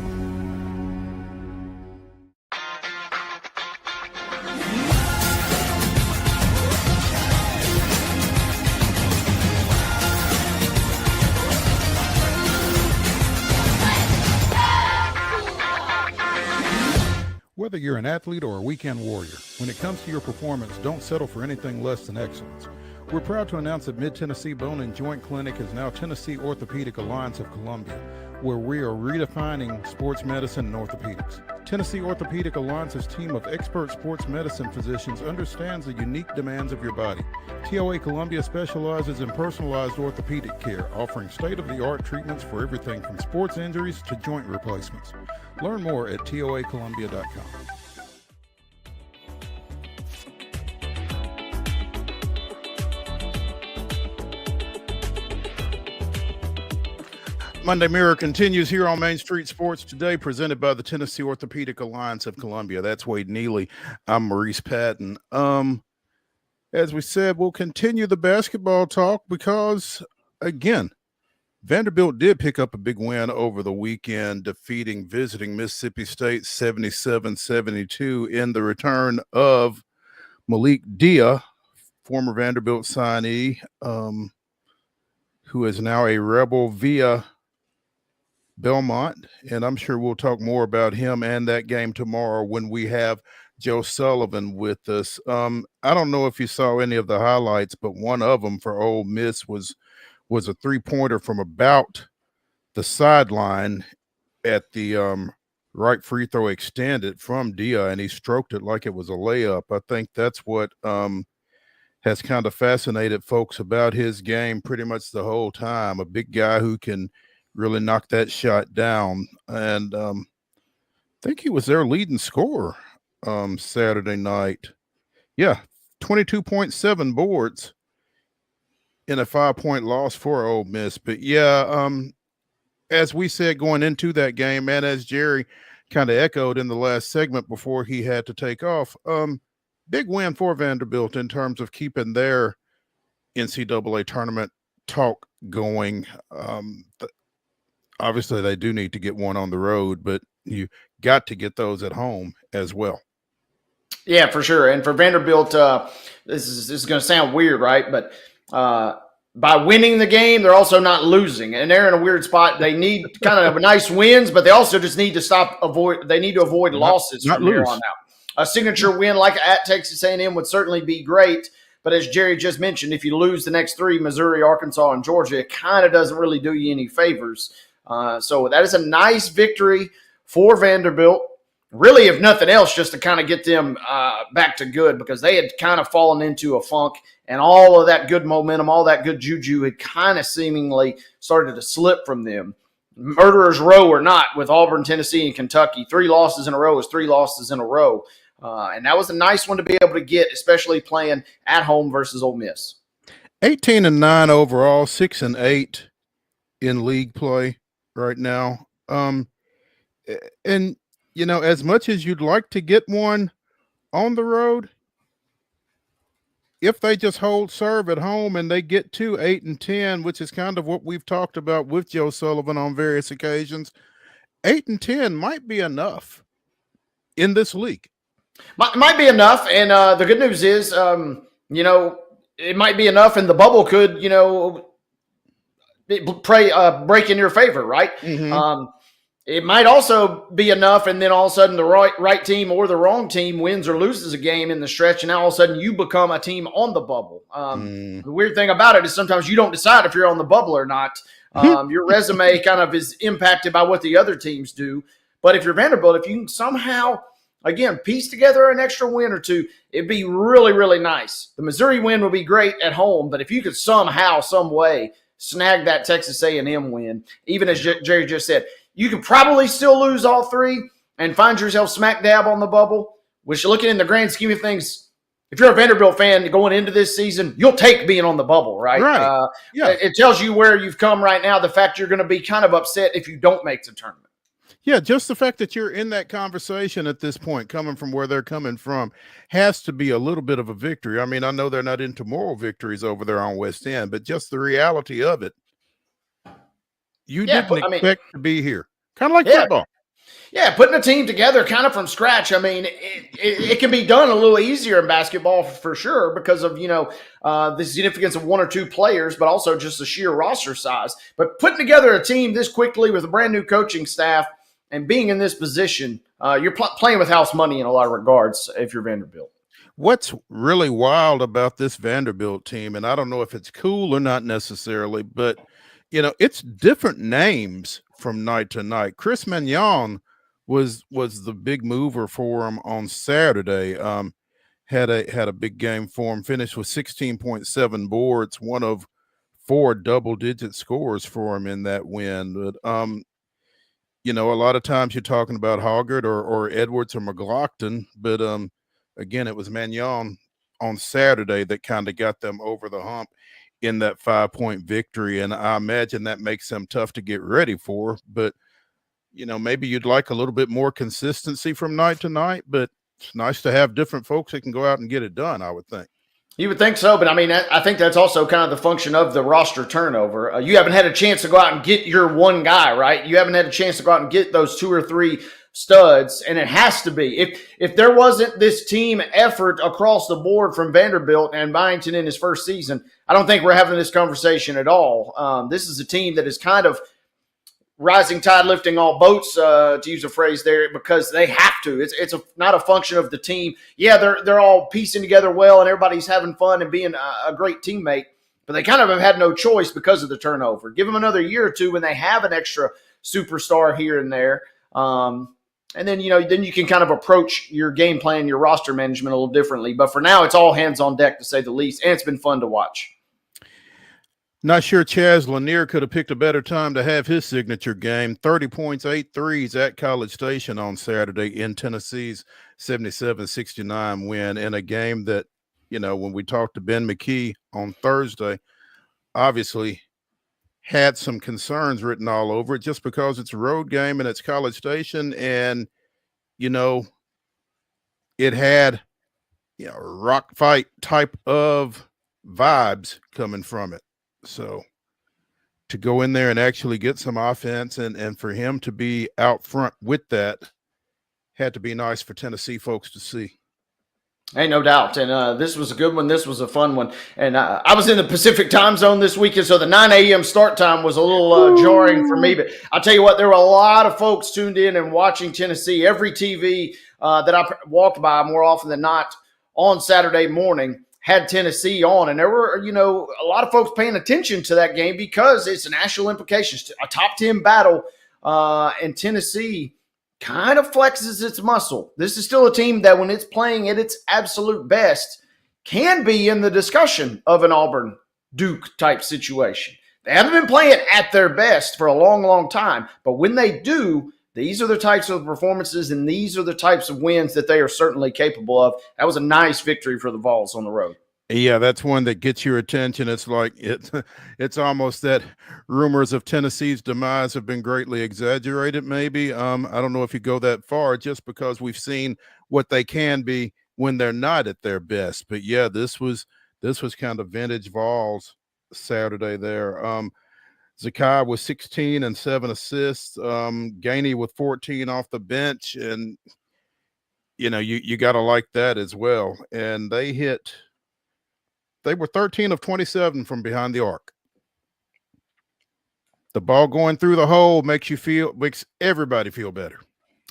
Whether you're an athlete or a weekend warrior, when it comes to your performance, don't settle for anything less than excellence. We're proud to announce that Mid-Tennessee Bone and Joint Clinic is now Tennessee Orthopedic Alliance of Columbia, where we are redefining sports medicine and orthopedics. Tennessee Orthopedic Alliance's team of expert sports medicine physicians understands the unique demands of your body. TOA Columbia specializes in personalized orthopedic care, offering state-of-the-art treatments for everything from sports injuries to joint replacements. Learn more at toacolumbia.com. Monday Mirror continues here on Main Street Sports Today, presented by the Tennessee Orthopedic Alliance of Columbia. That's Wade Neely. I'm Maurice Patton. As we said, we'll continue the basketball talk because, again, Vanderbilt did pick up a big win over the weekend, defeating visiting Mississippi State 77-72 in the return of Malik Dia, former Vanderbilt signee, who is now a Rebel via Belmont. And I'm sure we'll talk more about him and that game tomorrow when we have Joe Sullivan with us. I don't know if you saw any of the highlights, but one of them for Ole Miss was a three-pointer from about the sideline at the right free throw extended from Dia, and he stroked it like it was a layup. I think that's what has kind of fascinated folks about his game pretty much the whole time. A big guy who can really knock that shot down. And I think he was their leading scorer Saturday night. Yeah, 22.7 boards in a 5-point loss for Ole Miss. But yeah, as we said going into that game, and as Jerry kind of echoed in the last segment before he had to take off, big win for Vanderbilt in terms of keeping their NCAA tournament talk going. Obviously, they do need to get one on the road, but you got to get those at home as well. Yeah, for sure. And for Vanderbilt, this is going to sound weird, right? But by winning the game, they're also not losing, and they're in a weird spot. They need kind of nice wins, but they also just need to avoid losses from here on out. A signature win like at Texas A&M would certainly be great, but as Jerry just mentioned, if you lose the next three, Missouri, Arkansas, and Georgia, it kind of doesn't really do you any favors. So that is a nice victory for Vanderbilt. really, if nothing else, just to kind of get them back to good, because they had kind of fallen into a funk, and all of that good momentum, all that good juju had kind of seemingly started to slip from them. Murderer's row or not, with Auburn, Tennessee, and Kentucky, 3 losses in a row is 3 losses in a row. And that was a nice one to be able to get, especially playing at home versus Ole Miss. 18-9 overall, 6-8 in league play right now. And you know, as much as you'd like to get one on the road, if they just hold serve at home and they get to 8-10, which is kind of what we've talked about with Joe Sullivan on various occasions, 8-10 might be enough in this league. Might be enough. And the good news is, you know, it might be enough, and the bubble could, you know, break in your favor, right? Mm-hmm. It might also be enough, and then all of a sudden the right team or the wrong team wins or loses a game in the stretch, and now all of a sudden you become a team on the bubble. The weird thing about it is sometimes you don't decide if you're on the bubble or not. Your resume kind of is impacted by what the other teams do. But if you're Vanderbilt, if you can somehow, again, piece together an extra win or two, it'd be really, really nice. The Missouri win would be great at home, but if you could somehow, some way, snag that Texas A&M win, even as Jerry just said, you could probably still lose all 3 and find yourself smack dab on the bubble, which, looking in the grand scheme of things, if you're a Vanderbilt fan going into this season, you'll take being on the bubble, right? Right. Yeah. It tells you where you've come right now, the fact you're going to be kind of upset if you don't make the tournament. Yeah, just the fact that you're in that conversation at this point, coming from where they're coming from, has to be a little bit of a victory. I mean, I know they're not into moral victories over there on West End, but just the reality of it, you didn't expect to be here. Kind of like football. Yeah, putting a team together kind of from scratch. I mean, it can be done a little easier in basketball for sure because of, you know, the significance of 1 or 2 players, but also just the sheer roster size. But putting together a team this quickly with a brand new coaching staff and being in this position, you're playing with house money in a lot of regards if you're Vanderbilt. What's really wild about this Vanderbilt team, and I don't know if it's cool or not necessarily, but, you know, it's different names from night to night. Chris Mignon was the big mover for him on Saturday. Had a big game for him, finished with 16.7 boards, one of 4 double-digit scores for him in that win. But you know, a lot of times you're talking about Hoggard or Edwards or McLaughlin, but again, it was Mignon on Saturday that kind of got them over the hump in that 5-point victory. And I imagine that makes them tough to get ready for, but you know, maybe you'd like a little bit more consistency from night to night, but it's nice to have different folks that can go out and get it done, I would think. You would think so, but I mean, I think that's also kind of the function of the roster turnover. You haven't had a chance to go out and get your one guy, right? You haven't had a chance to go out and get those 2 or 3 studs, and it has to be. If there wasn't this team effort across the board from Vanderbilt and Byington in his first season, I don't think we're having this conversation at all. This is a team that is kind of rising tide lifting all boats, to use a phrase there, because they have to. It's not a function of the team. Yeah, they're all piecing together well and everybody's having fun and being a great teammate, but they kind of have had no choice because of the turnover. Give them another year or two when they have an extra superstar here and there. And then, you know, then you can kind of approach your game plan, your roster management a little differently. But for now, it's all hands on deck, to say the least, and it's been fun to watch. Not sure Chaz Lanier could have picked a better time to have his signature game. 30 points, 8 threes at College Station on Saturday in Tennessee's 77-69 win, in a game that, you know, when we talked to Ben McKee on Thursday, obviously had some concerns written all over it just because it's a road game and it's College Station, and, you know, it had, you know, rock fight type of vibes coming from it. So to go in there and actually get some offense and for him to be out front with that had to be nice for Tennessee folks to see. Ain't no doubt. And this was a good one. This was a fun one. And I was in the Pacific time zone this weekend, so the 9 a.m. start time was a little jarring for me. But I'll tell you what, there were a lot of folks tuned in and watching Tennessee. Every TV that I walked by, more often than not, on Saturday morning had Tennessee on. And there were, you know, a lot of folks paying attention to that game because it's a national implications, a top 10 battle. And Tennessee kind of flexes its muscle. This is still a team that when it's playing at its absolute best can be in the discussion of an Auburn Duke type situation. They haven't been playing at their best for a long, long time, but when they do, these are the types of performances and these are the types of wins that they are certainly capable of. That was a nice victory for the Vols on the road. Yeah, that's one that gets your attention. It's like it's almost that rumors of Tennessee's demise have been greatly exaggerated. Maybe I don't know if you go that far, just because we've seen what they can be when they're not at their best. But yeah, this was kind of vintage Vols Saturday there. Zakai was 16 and 7 assists. Gainey with 14 off the bench, and you got to like that as well. And they were 13 of 27 from behind the arc. The ball going through the hole makes everybody feel better.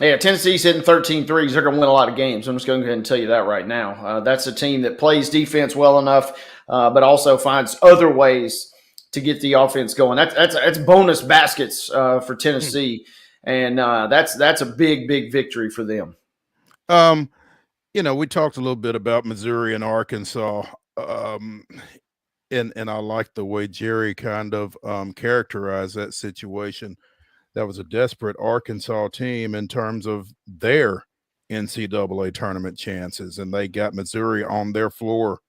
Yeah, Tennessee's hitting 13 threes. They're going to win a lot of games. I'm just going to go ahead and tell you that right now. That's a team that plays defense well enough, but also finds other ways to get the offense going. That's bonus baskets for Tennessee, and that's a big, big victory for them. We talked a little bit about Missouri and Arkansas. And I like the way Jerry kind of characterized that situation. That was a desperate Arkansas team in terms of their NCAA tournament chances, and they got Missouri on their floor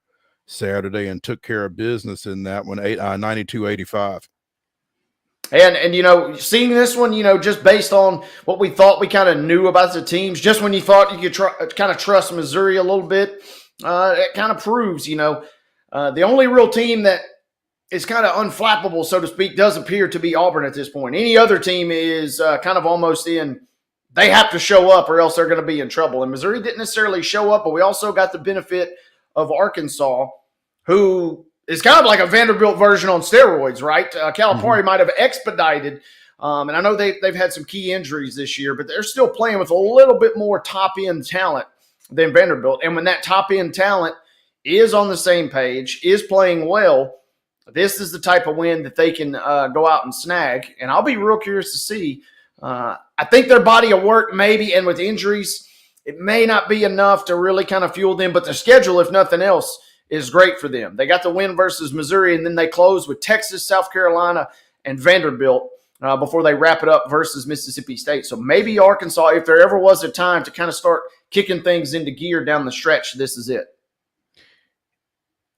Saturday and took care of business in that one, 92-85. And seeing this one, just based on what we thought we kind of knew about the teams, just when you thought you could kind of trust Missouri a little bit, it kind of proves, the only real team that is kind of unflappable, so to speak, does appear to be Auburn at this point. Any other team is kind of almost they have to show up or else they're going to be in trouble. And Missouri didn't necessarily show up, but we also got the benefit of Arkansas, who is kind of like a Vanderbilt version on steroids, right? Calipari might have expedited, and I know they've had some key injuries this year, but they're still playing with a little bit more top-end talent than Vanderbilt. And when that top-end talent is on the same page, is playing well, this is the type of win that they can go out and snag. And I'll be real curious to see. I think their body of work maybe, and with injuries, it may not be enough to really kind of fuel them, but the schedule, if nothing else, is great for them. They got the win versus Missouri, and then they close with Texas, South Carolina, and Vanderbilt before they wrap it up versus Mississippi State. So maybe Arkansas, if there ever was a time to kind of start kicking things into gear down the stretch, this is it.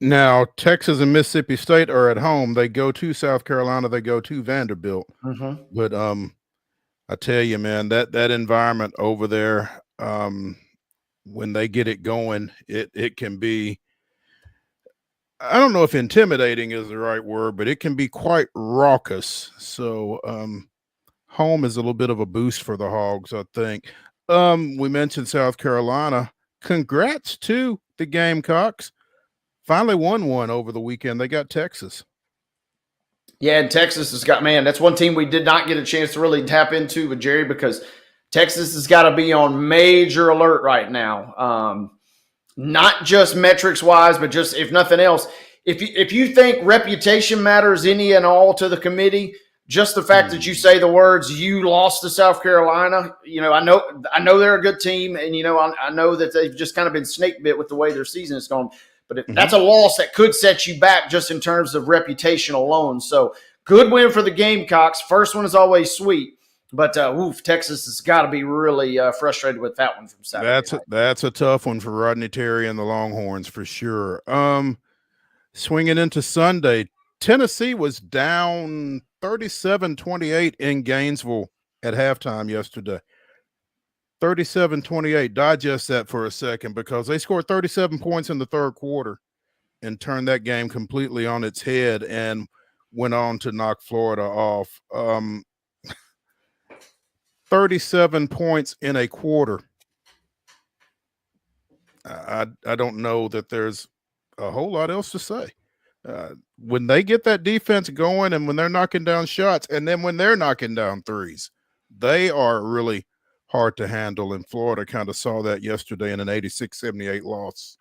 Now, Texas and Mississippi State are at home. They go to South Carolina. They go to Vanderbilt. Mm-hmm. But I tell you, man, that environment over there, when they get it going, it can be, I don't know if intimidating is the right word, but it can be quite raucous. So home is a little bit of a boost for the Hogs, I think. We mentioned South Carolina. Congrats to the Gamecocks. Finally won one over the weekend. They got Texas. Yeah, and Texas has got, man, that's one team we did not get a chance to really tap into with Jerry, because Texas has got to be on major alert right now. Not just metrics-wise, but just, if nothing else, if you think reputation matters any and all to the committee, just the fact that you say the words, you lost to South Carolina, I know they're a good team, and, I know that they've just kind of been snake bit with the way their season has gone. But that's a loss that could set you back just in terms of reputation alone. So good win for the Gamecocks. First one is always sweet. But Texas has got to be really frustrated with that one from Saturday. That's a tough one for Rodney Terry and the Longhorns for sure. Swinging into Sunday, Tennessee was down 37-28 in Gainesville at halftime yesterday. 37-28. Digest that for a second, because they scored 37 points in the third quarter and turned that game completely on its head and went on to knock Florida off. 37 points in a quarter. I don't know that there's a whole lot else to say. When they get that defense going and when they're knocking down shots, and then when they're knocking down threes, they are really hard to handle, and Florida kind of saw that yesterday in an 86-78 loss.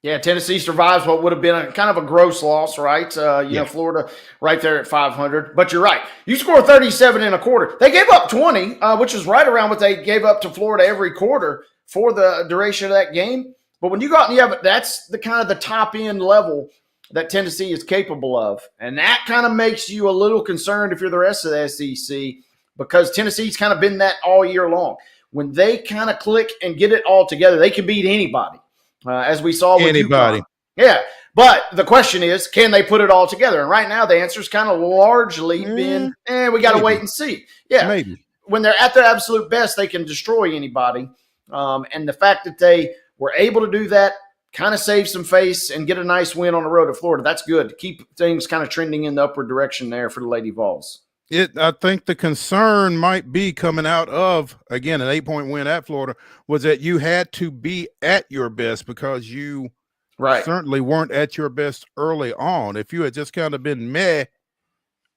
Yeah, Tennessee survives what would have been a kind of a gross loss, right? You know, Florida right there at 500. But you're right. You score 37 in a quarter. They gave up 20, which is right around what they gave up to Florida every quarter for the duration of that game. But when you go out and you have, that's the kind of the top end level that Tennessee is capable of. And that kind of makes you a little concerned if you're the rest of the SEC, because Tennessee's kind of been that all year long. When they kind of click and get it all together, they can beat anybody. As we saw with anybody. UConn. Yeah. But the question is, can they put it all together? And right now the answer's kind of largely been, we got to wait and see. Yeah. Maybe. When they're at their absolute best, they can destroy anybody. And the fact that they were able to do that kind of save some face and get a nice win on the road at Florida. That's good to keep things kind of trending in the upward direction there for the Lady Vols. I think the concern might be coming out of, again, an 8-point win at Florida, was that you had to be at your best because you certainly weren't at your best early on. If you had just kind of been meh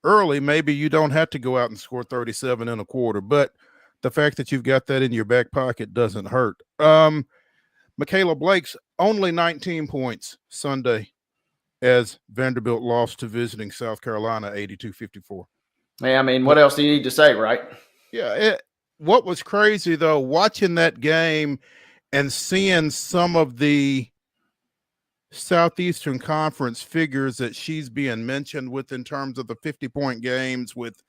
early, maybe you don't have to go out and score 37 in a quarter. But the fact that you've got that in your back pocket doesn't hurt. Michaela Blake's only 19 points Sunday as Vanderbilt lost to visiting South Carolina 82-54. Yeah, I mean, what else do you need to say, right? Yeah. What was crazy, though, watching that game and seeing some of the Southeastern Conference figures that she's being mentioned with in terms of the 50-point games with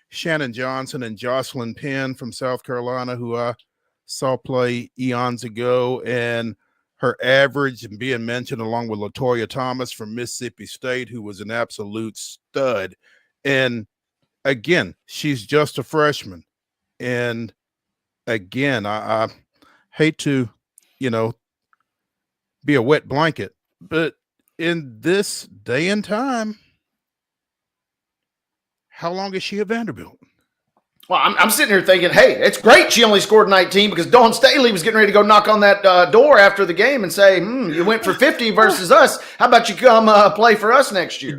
Shannon Johnson and Jocelyn Penn from South Carolina, who I saw play eons ago, and her average and being mentioned along with LaToya Thomas from Mississippi State, who was an absolute stud. And again, she's just a freshman. And again, I hate to, be a wet blanket, but in this day and time, how long is she at Vanderbilt? Well, I'm sitting here thinking, hey, it's great she only scored 19 because Dawn Staley was getting ready to go knock on that door after the game and say, you went for 50 versus us. How about you come play for us next year?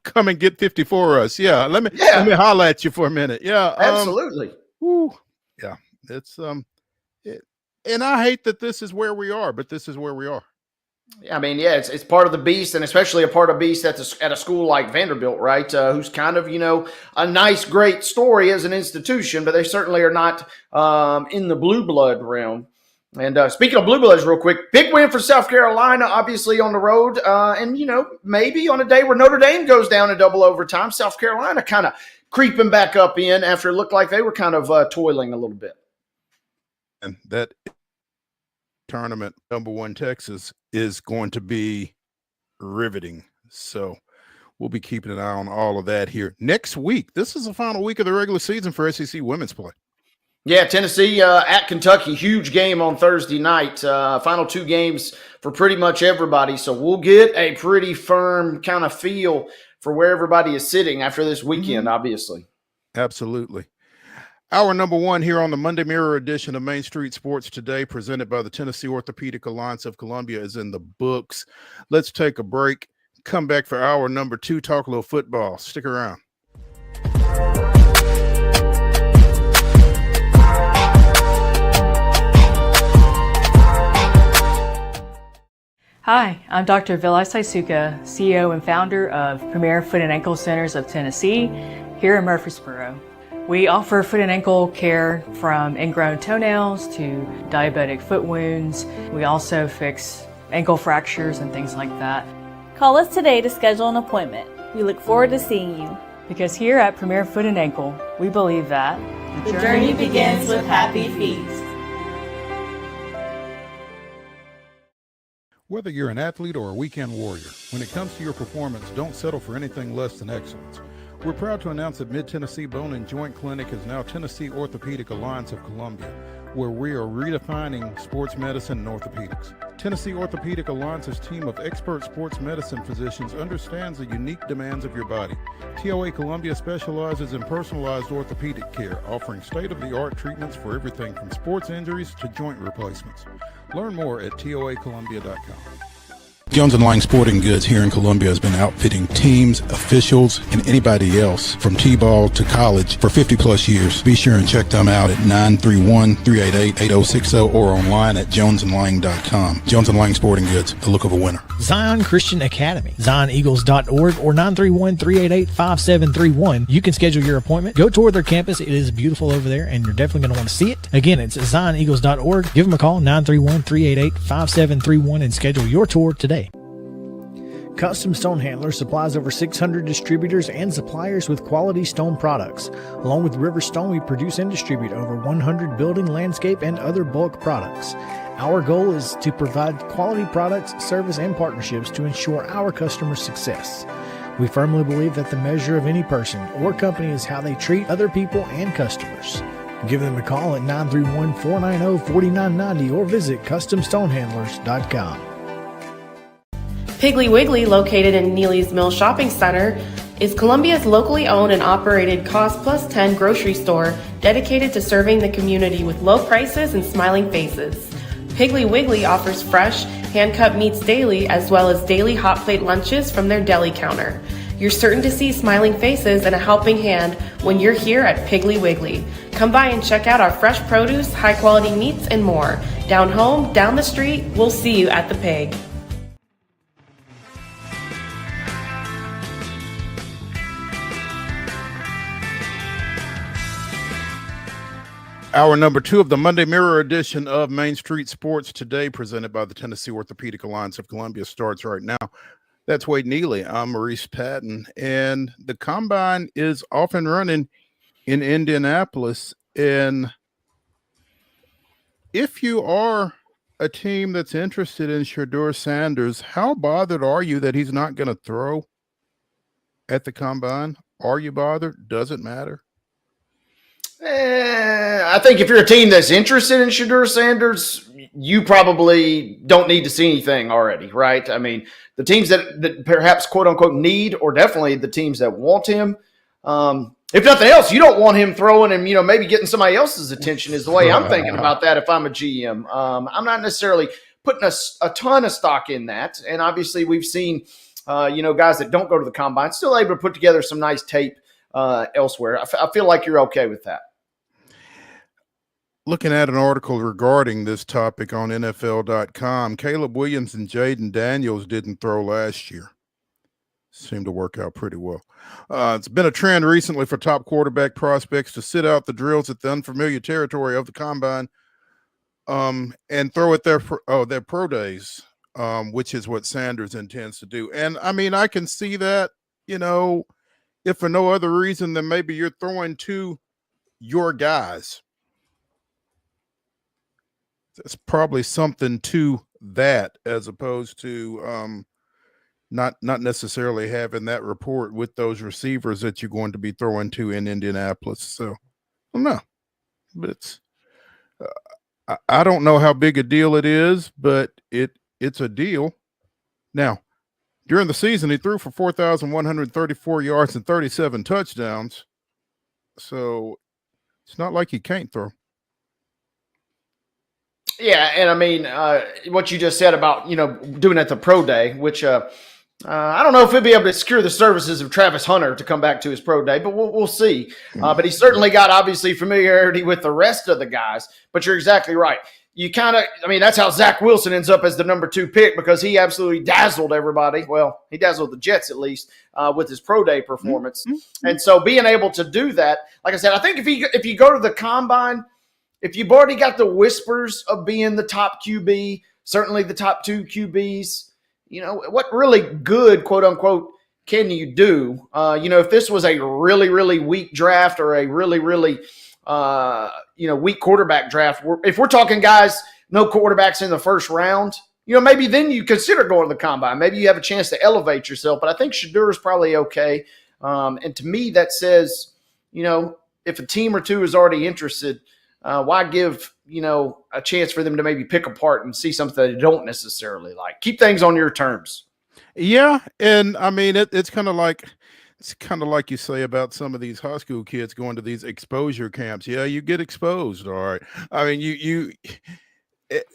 Come and get 50 for us. Yeah, let me holler at you for a minute. Yeah, absolutely. Yeah, it's and I hate that this is where we are, but this is where we are. I mean, yeah, it's part of the beast, and especially a part of beast at a school like Vanderbilt, right? Who's kind of, a nice, great story as an institution, but they certainly are not in the blue blood realm. And speaking of blue bloods real quick, big win for South Carolina, obviously on the road. And, maybe on a day where Notre Dame goes down in double overtime, South Carolina kind of creeping back up in after it looked like they were kind of toiling a little bit. And that tournament, number 1 Texas, is going to be riveting. So we'll be keeping an eye on all of that here next week. This is the final week of the regular season for SEC women's play. Yeah, Tennessee at Kentucky, huge game on Thursday night. Final 2 games for pretty much everybody. So we'll get a pretty firm kind of feel for where everybody is sitting after this weekend, obviously. Absolutely. Our number 1 here on the Monday Mirror edition of Main Street Sports Today, presented by the Tennessee Orthopedic Alliance of Columbia, is in the books. Let's take a break. Come back for hour number 2, talk a little football. Stick around. Hi, I'm Dr. Vilay Saisuka, CEO and founder of Premier Foot and Ankle Centers of Tennessee here in Murfreesboro. We offer foot and ankle care from ingrown toenails to diabetic foot wounds. We also fix ankle fractures and things like that. Call us today to schedule an appointment. We look forward to seeing you. Because here at Premier Foot and Ankle, we believe that the journey begins with happy feet. Whether you're an athlete or a weekend warrior, when it comes to your performance, don't settle for anything less than excellence. We're proud to announce that Mid-Tennessee Bone and Joint Clinic is now Tennessee Orthopedic Alliance of Columbia, where we are redefining sports medicine and orthopedics. Tennessee Orthopedic Alliance's team of expert sports medicine physicians understands the unique demands of your body. TOA Columbia specializes in personalized orthopedic care, offering state-of-the-art treatments for everything from sports injuries to joint replacements. Learn more at toacolumbia.com. Jones & Lang Sporting Goods here in Columbia has been outfitting teams, officials, and anybody else from T-ball to college for 50 plus years. Be sure and check them out at 931-388-8060 or online at jonesandlang.com. Jones & Lang Sporting Goods, the look of a winner. Zion Christian Academy, zioneagles.org or 931-388-5731. You can schedule your appointment. Go tour their campus. It is beautiful over there, and you're definitely going to want to see it. Again, it's zioneagles.org. Give them a call, 931-388-5731, and schedule your tour today. Custom Stone Handler supplies over 600 distributors and suppliers with quality stone products. Along with River Stone, we produce and distribute over 100 building, landscape, and other bulk products. Our goal is to provide quality products, service, and partnerships to ensure our customers' success. We firmly believe that the measure of any person or company is how they treat other people and customers. Give them a call at 931-490-4990 or visit CustomStonehandlers.com. Piggly Wiggly, located in Neely's Mill Shopping Center, is Columbia's locally owned and operated Cost Plus 10 grocery store dedicated to serving the community with low prices and smiling faces. Piggly Wiggly offers fresh, hand-cut meats daily as well as daily hot plate lunches from their deli counter. You're certain to see smiling faces and a helping hand when you're here at Piggly Wiggly. Come by and check out our fresh produce, high-quality meats, and more. Down home, down the street, we'll see you at the Pig. Hour number 2 of the Monday Mirror edition of Main Street Sports Today, presented by the Tennessee Orthopedic Alliance of Columbia, starts right now. That's Wade Neely. I'm Maurice Patton, and the Combine is off and running in Indianapolis. And if you are a team that's interested in Shedeur Sanders, how bothered are you that he's not going to throw at the Combine? Are you bothered? Does it matter? I think if you're a team that's interested in Shedeur Sanders, you probably don't need to see anything already, right? I mean, the teams that perhaps quote unquote need, or definitely the teams that want him, if nothing else, you don't want him throwing and, maybe getting somebody else's attention is the way I'm thinking about that if I'm a GM. I'm not necessarily putting a ton of stock in that. And obviously we've seen, guys that don't go to the Combine still able to put together some nice tape elsewhere. I feel like you're okay with that. Looking at an article regarding this topic on NFL.com, Caleb Williams and Jaden Daniels didn't throw last year. Seemed to work out pretty well. It's been a trend recently for top quarterback prospects to sit out the drills at the unfamiliar territory of the Combine and throw at their pro days, which is what Sanders intends to do. And, I mean, I can see that, if for no other reason than maybe you're throwing to your guys. There's probably something to that as opposed to not necessarily having that report with those receivers that you're going to be throwing to in Indianapolis. So, I don't know. But it's I don't know how big a deal it is, but it's a deal. Now, during the season, he threw for 4,134 yards and 37 touchdowns. So, it's not like he can't throw. Yeah, and I mean, what you just said about, doing at the pro day, which I don't know if he'll be able to secure the services of Travis Hunter to come back to his pro day, but we'll see. But he certainly got, obviously, familiarity with the rest of the guys. But you're exactly right. You that's how Zach Wilson ends up as the number 2 pick because he absolutely dazzled everybody. Well, he dazzled the Jets, at least, with his pro day performance. Mm-hmm. And so being able to do that, like I said, I think if you go to the Combine, if you've already got the whispers of being the top QB, certainly the top 2 QBs, what really good, quote unquote, can you do? If this was a really, really weak draft or a really, really, weak quarterback draft, if we're talking guys, no quarterbacks in the first round, maybe then you consider going to the Combine. Maybe you have a chance to elevate yourself. But I think Shedeur is probably okay. And to me, that says, if a team or two is already interested, why give, a chance for them to maybe pick apart and see something they don't necessarily like? Keep things on your terms. Yeah. And I mean, it's kind of like you say about some of these high school kids going to these exposure camps. Yeah, you get exposed. All right. I mean,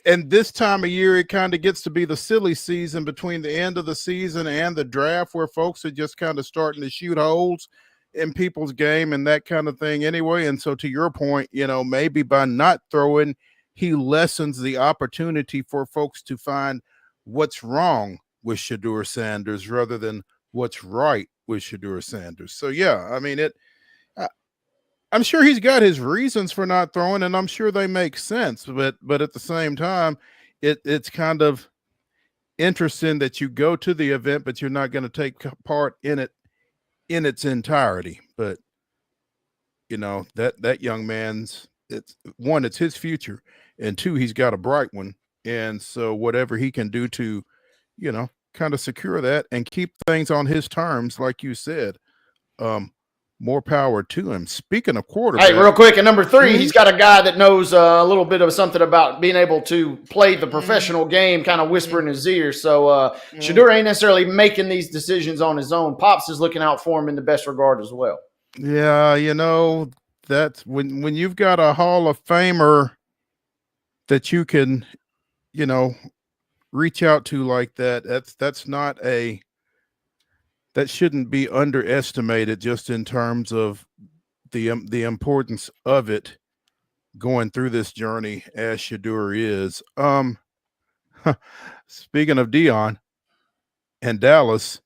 And this time of year, it kind of gets to be the silly season between the end of the season and the draft, where folks are just kind of starting to shoot holes in people's game and that kind of thing anyway. And so to your point, maybe by not throwing, he lessens the opportunity for folks to find what's wrong with Shedeur Sanders rather than what's right with Shedeur Sanders. So, yeah, I mean, I'm sure he's got his reasons for not throwing, and I'm sure they make sense. But at the same time, it's kind of interesting that you go to the event, but you're not going to take part in it in its entirety. But that young man's, it's his future, and two, he's got a bright one. And so whatever he can do to, kind of secure that and keep things on his terms, like you said, more power to him. Speaking of quarterback, hey, real quick, at number 3, he's got a guy that knows a little bit of something about being able to play the professional game, kind of whisper in his ear. So Shedeur ain't necessarily making these decisions on his own. Pops is looking out for him in the best regard as well. Yeah, that's when you've got a Hall of Famer that you can, reach out to like that. That shouldn't be underestimated, just in terms of the importance of it going through this journey as Shedeur is. Speaking of Dion and Dallas,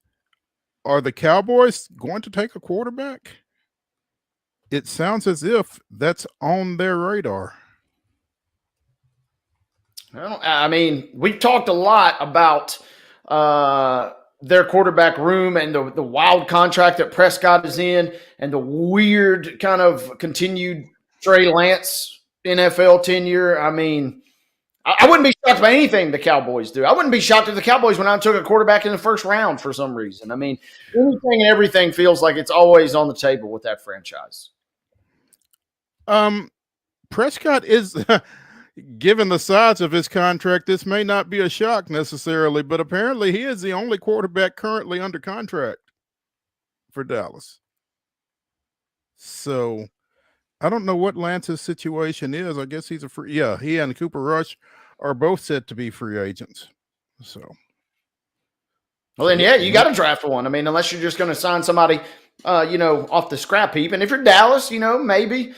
are the Cowboys going to take a quarterback? It sounds as if that's on their radar. Well, I mean, we've talked a lot about their quarterback room and the wild contract that Prescott is in and the weird kind of continued Trey Lance NFL tenure. I mean, I wouldn't be shocked by anything the Cowboys do. I wouldn't be shocked if the Cowboys went out and took a quarterback in the first round for some reason. I mean, anything and everything feels like it's always on the table with that franchise. Prescott is, given the size of his contract, this may not be a shock necessarily, but apparently he is the only quarterback currently under contract for Dallas. So I don't know what Lance's situation is. I guess he's a free. Yeah, he and Cooper Rush are both set to be free agents. So, well, then, yeah, you got to draft one. I mean, unless you're just going to sign somebody, off the scrap heap. And if you're Dallas, maybe,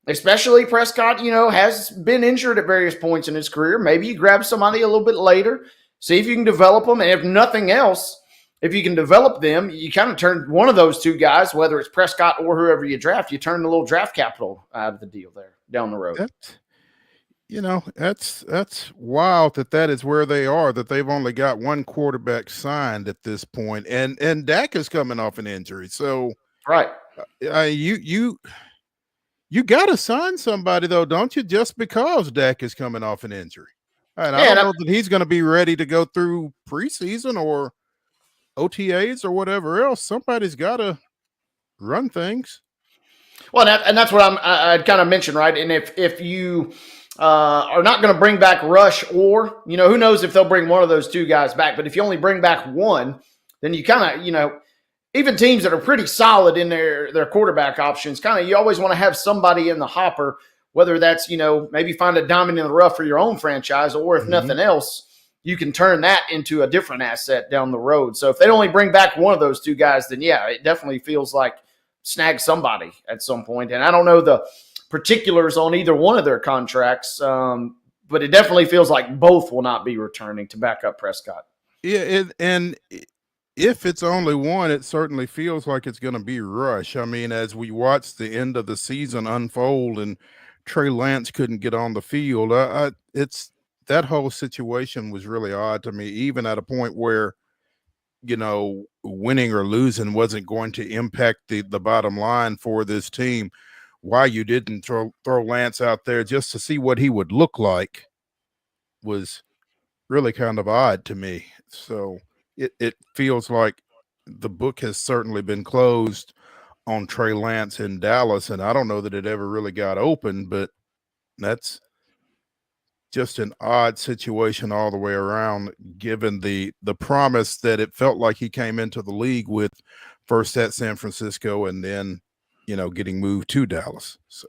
especially Prescott, has been injured at various points in his career. Maybe you grab somebody a little bit later, see if you can develop them. And if nothing else, if you can develop them, you kind of turn one of those two guys, whether it's Prescott or whoever you draft, you turn a little draft capital out of the deal there down the road. That's wild that is where they are, that they've only got one quarterback signed at this point. And Dak is coming off an injury. So, right. You got to sign somebody, though, don't you? Just because Dak is coming off an injury. And I don't know that he's going to be ready to go through preseason or OTAs or whatever else. Somebody's got to run things. Well, and that's what I kind of mentioned, right? And if you are not going to bring back Rush, or, who knows if they'll bring one of those two guys back. But if you only bring back one, then you kind of, even teams that are pretty solid in their quarterback options, kind of, you always want to have somebody in the hopper, whether that's, maybe find a diamond in the rough for your own franchise, or if nothing else, you can turn that into a different asset down the road. So if they only bring back one of those two guys, then yeah, it definitely feels like snag somebody at some point. And I don't know the particulars on either one of their contracts, but it definitely feels like both will not be returning to back up Prescott. Yeah, and if it's only one, it certainly feels like it's going to be Rush. I mean, as we watch the end of the season unfold and Trey Lance couldn't get on the field, it's that whole situation was really odd to me, even at a point where, winning or losing wasn't going to impact the bottom line for this team. Why you didn't throw Lance out there just to see what he would look like was really kind of odd to me. So it feels like the book has certainly been closed on Trey Lance in Dallas, and I don't know that it ever really got open, but that's just an odd situation all the way around, given the promise that it felt like he came into the league with, first at San Francisco and then, getting moved to Dallas. So,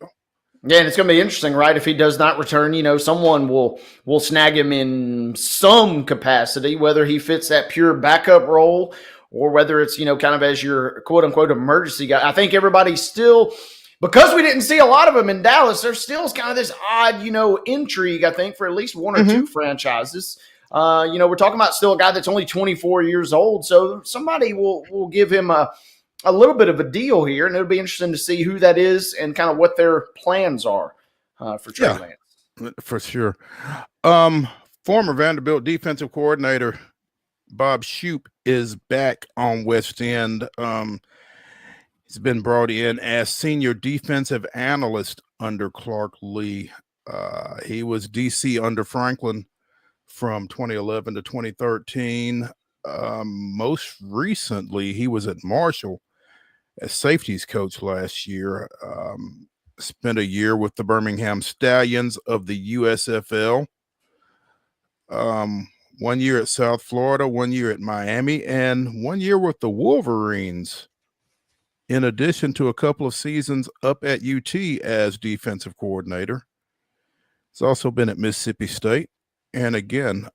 Yeah, and it's going to be interesting, right? If he does not return, someone will snag him in some capacity, whether he fits that pure backup role or whether it's, kind of as your quote unquote emergency guy. I think everybody's still, because we didn't see a lot of him in Dallas, there's still kind of this odd, intrigue, I think, for at least one or two franchises. We're talking about still a guy that's only 24 years old. So somebody will give him a little bit of a deal here, and it'll be interesting to see who that is and kind of what their plans are for Trey Lance. For sure. Former Vanderbilt defensive coordinator Bob Shoop is back on West End. He's been brought in as senior defensive analyst under Clark Lee. He was DC under Franklin from 2011 to 2013. Most recently, he was at Marshall as safeties coach last year. Spent a year with the Birmingham Stallions of the USFL. 1 year at South Florida, 1 year at Miami, and 1 year with the Wolverines, in addition to a couple of seasons up at UT as defensive coordinator. He's also been at Mississippi State, and again,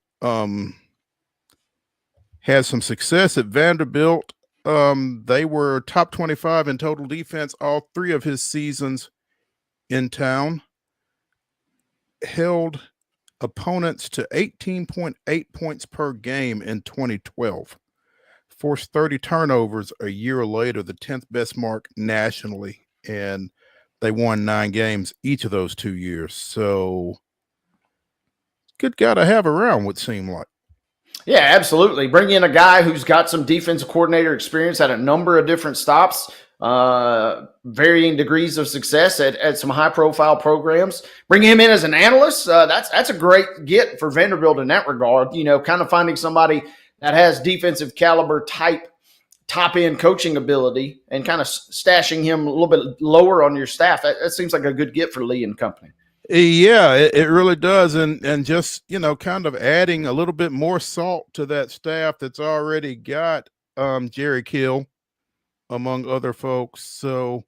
had some success at Vanderbilt. They were top 25 in total defense all three of his seasons in town. Held opponents to 18.8 points per game in 2012. Forced 30 turnovers a year later, the 10th best mark nationally, and they won 9 games each of those 2 years. So good guy to have around, would seem like. Yeah, absolutely. Bring in a guy who's got some defensive coordinator experience at a number of different stops, varying degrees of success at some high-profile programs. Bring him in as an analyst. That's a great get for Vanderbilt in that regard. Kind of finding somebody that has defensive caliber type top-end coaching ability and kind of stashing him a little bit lower on your staff. That seems like a good get for Lee and company. Yeah, it really does. And just, kind of adding a little bit more salt to that staff that's already got Jerry Kill, among other folks. So,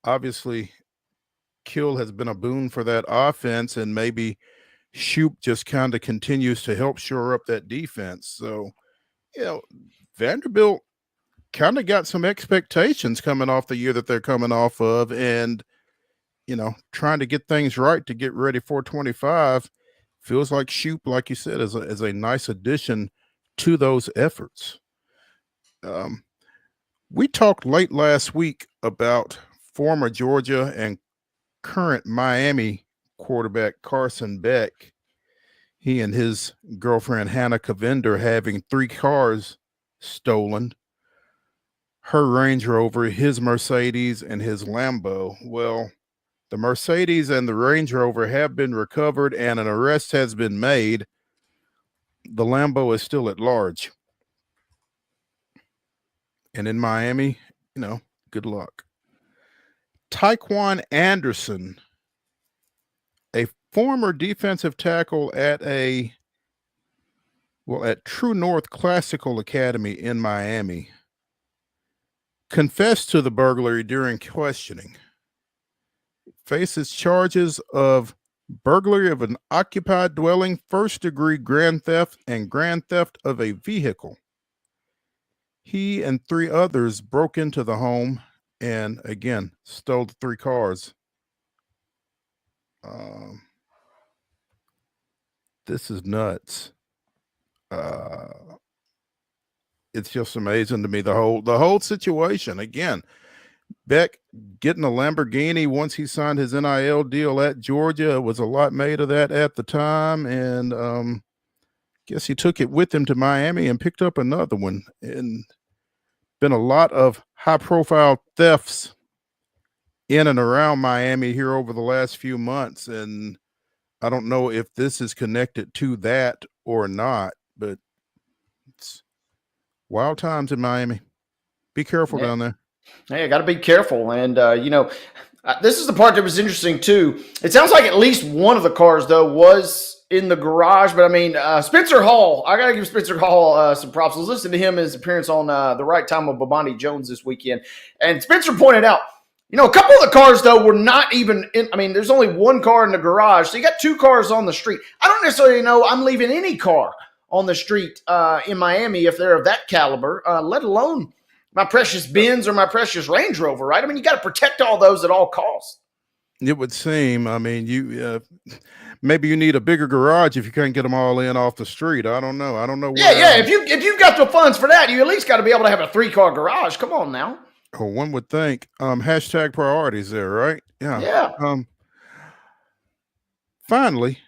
obviously Kill has been a boon for that offense, and maybe Shoop just kind of continues to help shore up that defense. So, Vanderbilt kind of got some expectations coming off the year that they're coming off of, and trying to get things right to get ready for 25. Feels like Shoop, like you said, is a nice addition to those efforts. We talked late last week about former Georgia and current Miami quarterback Carson Beck. He and his girlfriend Hannah Cavender having 3 cars stolen. Her Range Rover, his Mercedes, and his Lambo. Well, the Mercedes and the Range Rover have been recovered and an arrest has been made. The Lambo is still at large. And in Miami, good luck. Tyquan Anderson, a former defensive tackle at True North Classical Academy in Miami, confessed to the burglary during questioning. Faces charges of burglary of an occupied dwelling, first-degree grand theft, and grand theft of a vehicle. He and 3 others broke into the home and, again, stole the 3 cars. This is nuts. It's just amazing to me, the whole situation. Again, Beck getting a Lamborghini once he signed his NIL deal at Georgia. Was a lot made of that at the time, and guess he took it with him to Miami and picked up another one. And been a lot of high-profile thefts in and around Miami here over the last few months, and I don't know if this is connected to that or not, but it's wild times in Miami. Be careful down there. Hey, got to be careful. And, this is the part that was interesting, too. It sounds like at least one of the cars, though, was in the garage. But, I mean, Spencer Hall, I got to give Spencer Hall some props. I was listening to him, his appearance on The Right Time with Bomani Jones this weekend. And Spencer pointed out, You know, a couple of the cars, though, were not even in. I mean, there's only one car in the garage. So you got 2 cars on the street. I don't necessarily know I'm leaving any car on the street in Miami if they're of that caliber, let alone my precious Benz or my precious Range Rover, right? I mean, you got to protect all those at all costs. It would seem. I mean, you maybe you need a bigger garage if you can't get them all in off the street. I don't know. Yeah. If you've got the funds for that, you at least got to be able to have a 3-car garage. Come on now. Oh, one would think. Hashtag priorities there, right? Yeah. Finally,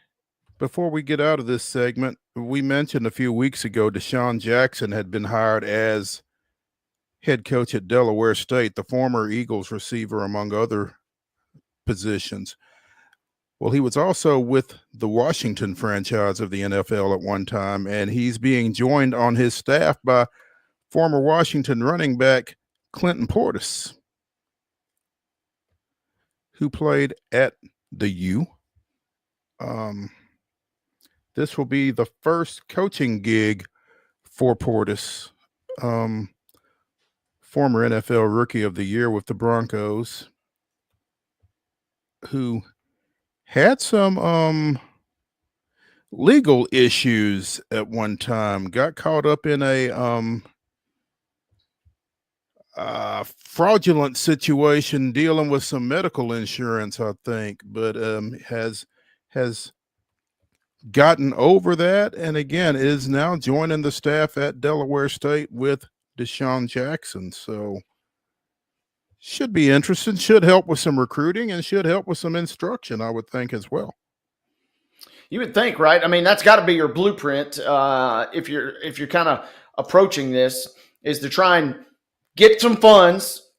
before we get out of this segment, we mentioned a few weeks ago Deshaun Jackson had been hired as head coach at Delaware State, the former Eagles receiver, among other positions. Well, he was also with the Washington franchise of the NFL at one time, and he's being joined on his staff by former Washington running back Clinton Portis, who played at the U. This will be the first coaching gig for Portis, former NFL Rookie of the Year with the Broncos, who had some legal issues at one time, got caught up in a fraudulent situation dealing with some medical insurance, I think, but has gotten over that, and again is now joining the staff at Delaware State with Deshaun Jackson. So should be interesting, should help with some recruiting, and should help with some instruction, I would think, as well. You would think, right? I mean, that's got to be your blueprint if you're kind of approaching this, is to try and get some funds.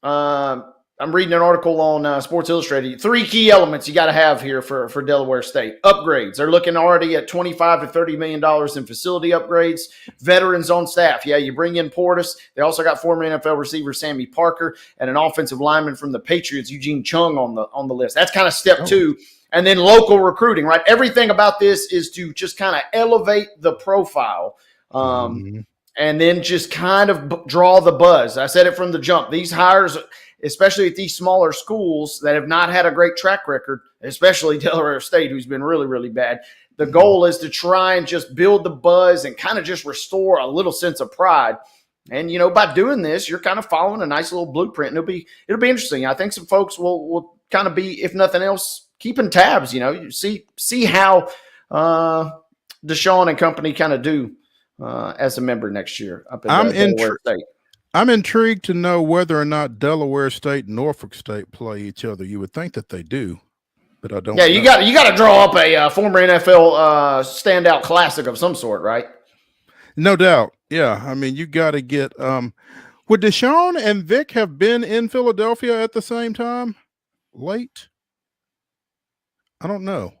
I'm reading an article on Sports Illustrated. 3 key elements you got to have here for Delaware State. Upgrades. They're looking already at $25 to $30 million in facility upgrades. Veterans on staff. Yeah, you bring in Portis. They also got former NFL receiver Sammy Parker and an offensive lineman from the Patriots, Eugene Chung, on the list. That's kind of step 2. And then local recruiting, right? Everything about this is to just kind of elevate the profile. And then just kind of draw the buzz. I said it from the jump. These hires, especially at these smaller schools that have not had a great track record, especially Delaware State, who's been really, really bad, the goal is to try and just build the buzz and kind of just restore a little sense of pride. And, you know, by doing this, you're kind of following a nice little blueprint. And it'll be interesting. I think some folks will kind of be, if nothing else, keeping tabs. You know, you see how Deshaun and company kind of do as a member next year up in Delaware State. I'm intrigued to know whether or not Delaware State and Norfolk State play each other. You would think that they do, but I don't. Yeah, you got to draw up a former NFL standout classic of some sort, right? No doubt. Yeah, I mean, you got to get. Would Deshaun and Vic have been in Philadelphia at the same time? Late? I don't know.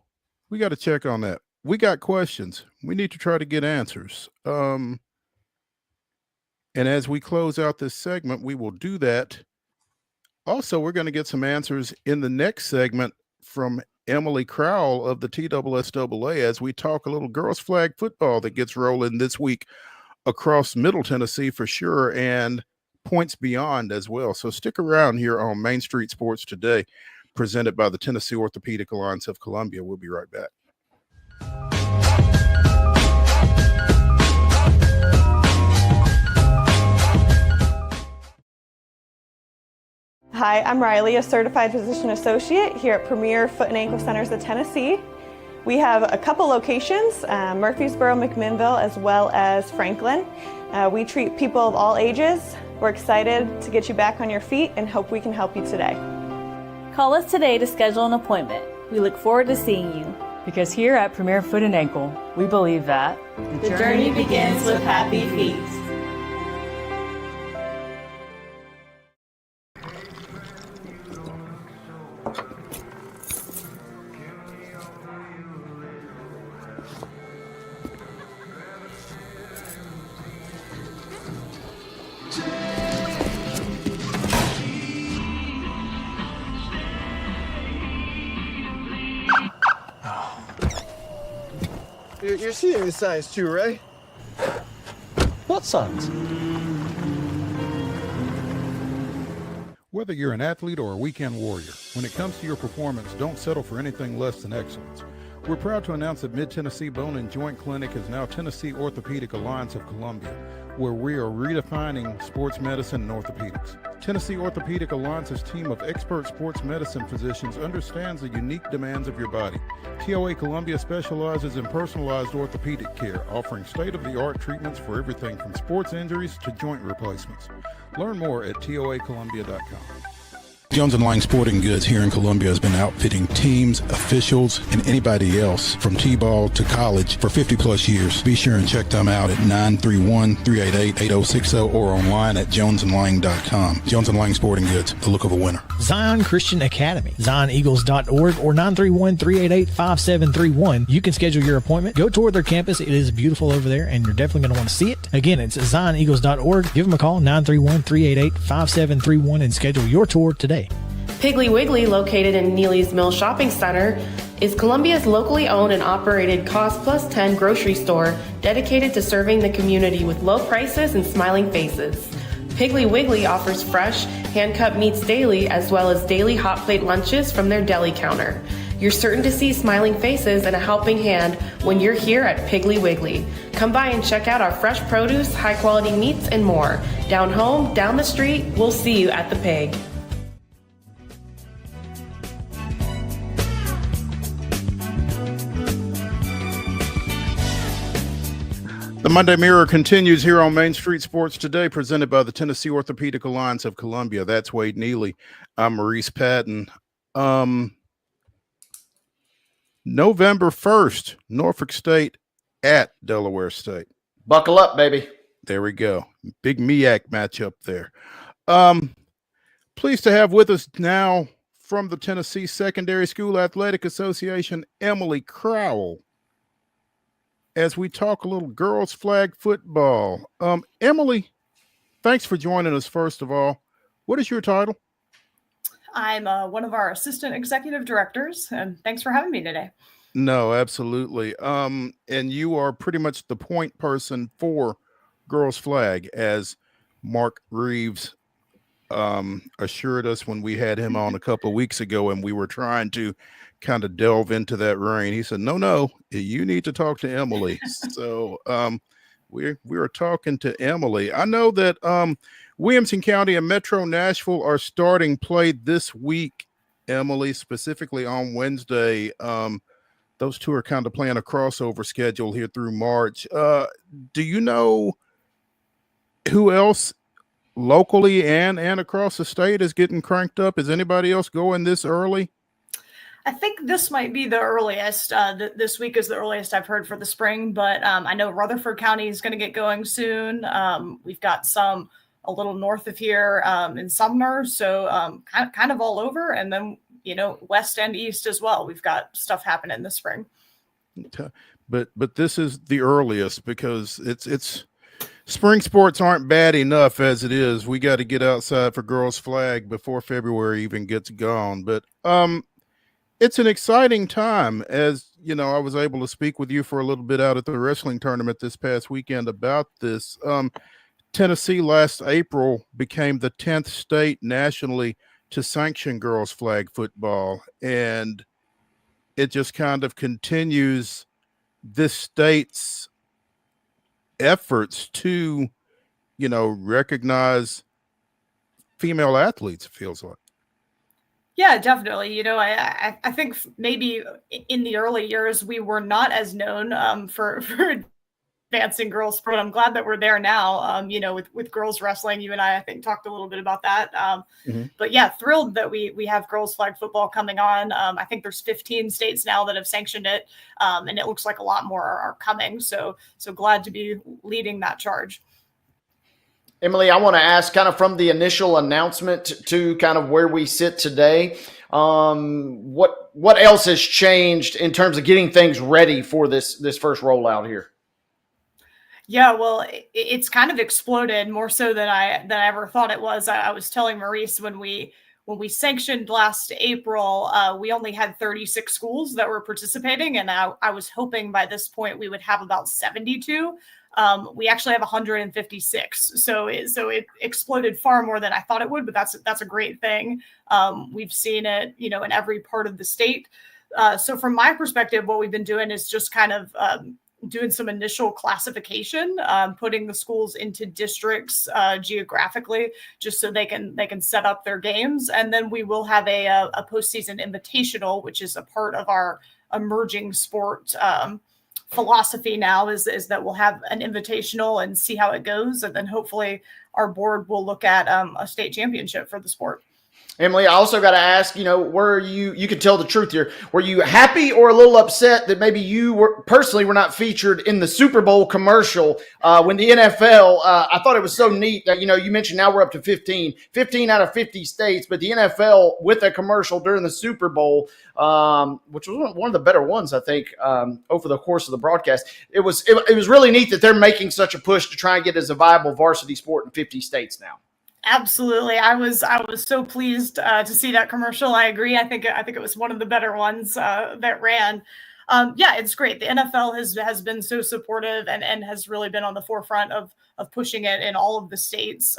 We got to check on that. We got questions. We need to try to get answers. And as we close out this segment, we will do that. Also, we're going to get some answers in the next segment from Emily Crowell of the TSSAA as we talk a little girls flag football that gets rolling this week across Middle Tennessee for sure, and points beyond as well. So stick around here on Main Street Sports Today, presented by the Tennessee Orthopedic Alliance of Columbia. We'll be right back. Hi, I'm Riley, a certified physician associate here at Premier Foot and Ankle Centers of Tennessee. We have a couple locations, Murfreesboro, McMinnville, as well as Franklin. We treat people of all ages. We're excited to get you back on your feet and hope we can help you today. Call us today to schedule an appointment. We look forward to seeing you. Because here at Premier Foot and Ankle, we believe that the journey begins with happy feet. You're seeing the signs too, right? What signs? Whether you're an athlete or a weekend warrior, when it comes to your performance, don't settle for anything less than excellence. We're proud to announce that Mid-Tennessee Bone and Joint Clinic is now Tennessee Orthopedic Alliance of Columbia, where we are redefining sports medicine and orthopedics. Tennessee Orthopedic Alliance's team of expert sports medicine physicians understands the unique demands of your body. TOA Columbia specializes in personalized orthopedic care, offering state-of-the-art treatments for everything from sports injuries to joint replacements. Learn more at toacolumbia.com. Jones & Lang Sporting Goods here in Columbia has been outfitting teams, officials, and anybody else from T-ball to college for 50 plus years. Be sure and check them out at 931-388-8060 or online at jonesandlang.com. Jones & Lang Sporting Goods, the look of a winner. Zion Christian Academy, zioneagles.org or 931-388-5731. You can schedule your appointment. Go tour their campus. It is beautiful over there, and you're definitely going to want to see it. Again, it's zioneagles.org. Give them a call, 931-388-5731, and schedule your tour today. Piggly Wiggly, located in Neely's Mill Shopping Center, is Columbia's locally owned and operated Cost Plus 10 grocery store dedicated to serving the community with low prices and smiling faces. Piggly Wiggly offers fresh, hand-cut meats daily as well as daily hot plate lunches from their deli counter. You're certain to see smiling faces and a helping hand when you're here at Piggly Wiggly. Come by and check out our fresh produce, high-quality meats, and more. Down home, down the street, we'll see you at the Pig. The Monday Mirror continues here on Main Street Sports Today, presented by the Tennessee Orthopedic Alliance of Columbia. That's Wade Neely. I'm Maurice Patton. November 1st, Norfolk State at Delaware State. Buckle up, baby. There we go. Big MEAC matchup there. Pleased to have with us now from the Tennessee Secondary School Athletic Association, Emily Crowell, as we talk a little girls flag football. Emily, thanks for joining us, first of all. What is your title? I'm one of our assistant executive directors, and thanks for having me today. No, absolutely. And you are pretty much the point person for girls flag, as Mark Reeves assured us when we had him on a couple of weeks ago, and we were trying to kind of delve into that reign. He said, no, you need to talk to Emily. So we are talking to Emily. I know that Williamson County and Metro Nashville are starting play this week, Emily, specifically on Wednesday. Those two are kind of playing a crossover schedule here through March. Do you know who else locally and across the state is getting cranked up? Is anybody else going this early? I think this might be the earliest. This week is the earliest I've heard for the spring, but I know Rutherford County is going to get going soon. We've got some a little north of here in Sumner, so kind of all over, and then west and east as well. We've got stuff happening this spring. But this is the earliest because it's spring sports aren't bad enough as it is. We got to get outside for girls flag before February even gets gone. But it's an exciting time. As you know, I was able to speak with you for a little bit out at the wrestling tournament this past weekend about this. Tennessee last April became the 10th state nationally to sanction girls flag football, and it just kind of continues this state's efforts to, recognize female athletes, it feels like. Yeah, definitely. I think maybe in the early years we were not as known for advancing girls sport. I'm glad that we're there now. With girls wrestling, you and I think talked a little bit about that. But yeah, thrilled that we have girls flag football coming on. I think there's 15 states now that have sanctioned it, and it looks like a lot more are coming. So glad to be leading that charge. Emily, I want to ask, kind of from the initial announcement to kind of where we sit today, what else has changed in terms of getting things ready for this first rollout here? Yeah, well, it's kind of exploded more so than I ever thought it was. I was telling Maurice when we sanctioned last April, we only had 36 schools that were participating, and I was hoping by this point we would have about 72. we actually have 156. So it exploded far more than I thought it would, but that's a great thing. We've seen it, in every part of the state. So from my perspective, what we've been doing is just kind of doing some initial classification, putting the schools into districts geographically, just so they can set up their games. And then we will have a postseason invitational, which is a part of our emerging sport philosophy now, is that we'll have an invitational and see how it goes. And then hopefully our board will look at a state championship for the sport. Emily, I also got to ask, were you can tell the truth here. Were you happy or a little upset that maybe you were not featured in the Super Bowl commercial when the NFL, I thought it was so neat that, you mentioned now we're up to 15 out of 50 states, but the NFL with a commercial during the Super Bowl, which was one of the better ones, I think, over the course of the broadcast. It was really neat that they're making such a push to try and get it as a viable varsity sport in 50 states now. Absolutely. I was so pleased to see that commercial. I agree. I think it was one of the better ones that ran. Yeah, it's great. The NFL has been so supportive and has really been on the forefront of pushing it in all of the states,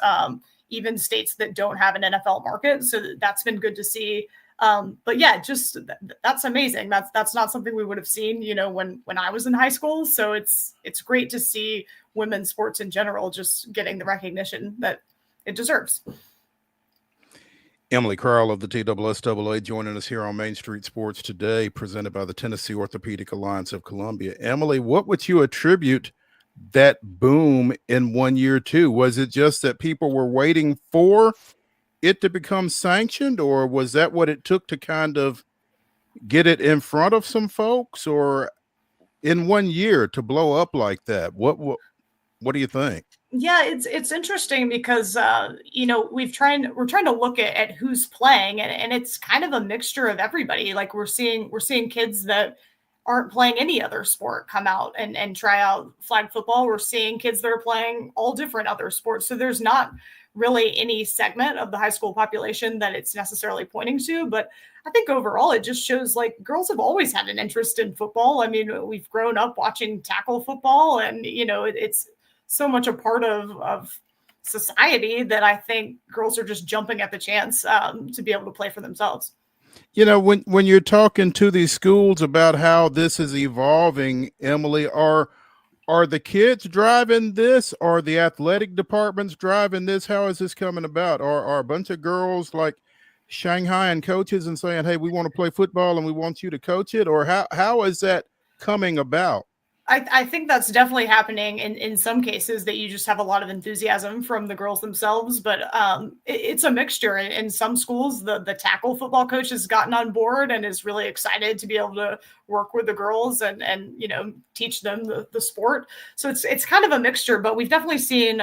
even states that don't have an NFL market. So that's been good to see. But yeah, just that's amazing. That's not something we would have seen, when I was in high school. So it's great to see women's sports in general just getting the recognition that it deserves. Emily Crowell of the TSSAA joining us here on Main Street Sports today, presented by the Tennessee Orthopedic Alliance of Columbia. Emily, what would you attribute that boom in 1 year to? Was it just that people were waiting for it to become sanctioned, or was that what it took to kind of get it in front of some folks, or in 1 year to blow up like that? What do you think? Yeah, it's interesting because we're trying to look at who's playing, and it's kind of a mixture of everybody. Like we're seeing kids that aren't playing any other sport come out and try out flag football. We're seeing kids that are playing all different other sports. So there's not really any segment of the high school population that it's necessarily pointing to. But I think overall it just shows like girls have always had an interest in football. I mean, we've grown up watching tackle football, and it's so much a part of society that I think girls are just jumping at the chance to be able to play for themselves. When you're talking to these schools about how this is evolving, Emily, are the kids driving this? Are the athletic departments driving this? How is this coming about? Are a bunch of girls like Shanghaiing coaches and saying, hey, we want to play football and we want you to coach it? Or how is that coming about? I think that's definitely happening in some cases, that you just have a lot of enthusiasm from the girls themselves, but it's a mixture. In some schools, the tackle football coach has gotten on board and is really excited to be able to work with the girls and teach them the sport. So it's kind of a mixture, but we've definitely seen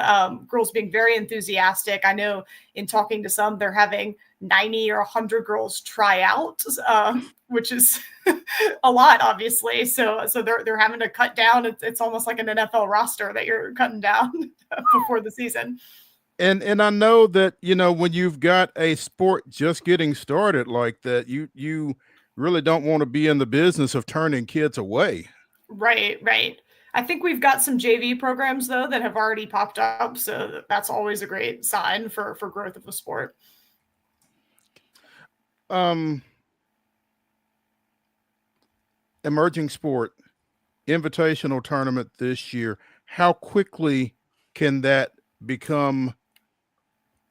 girls being very enthusiastic. I know in talking to some, they're having 90 or 100 girls try out, which is a lot, obviously. So they're having to cut down. It's almost like an NFL roster that you're cutting down before the season. And I know that, when you've got a sport just getting started like that, you really don't want to be in the business of turning kids away. Right. I think we've got some JV programs, though, that have already popped up. So that's always a great sign for growth of the sport. Emerging sport invitational tournament this year. How quickly can that become,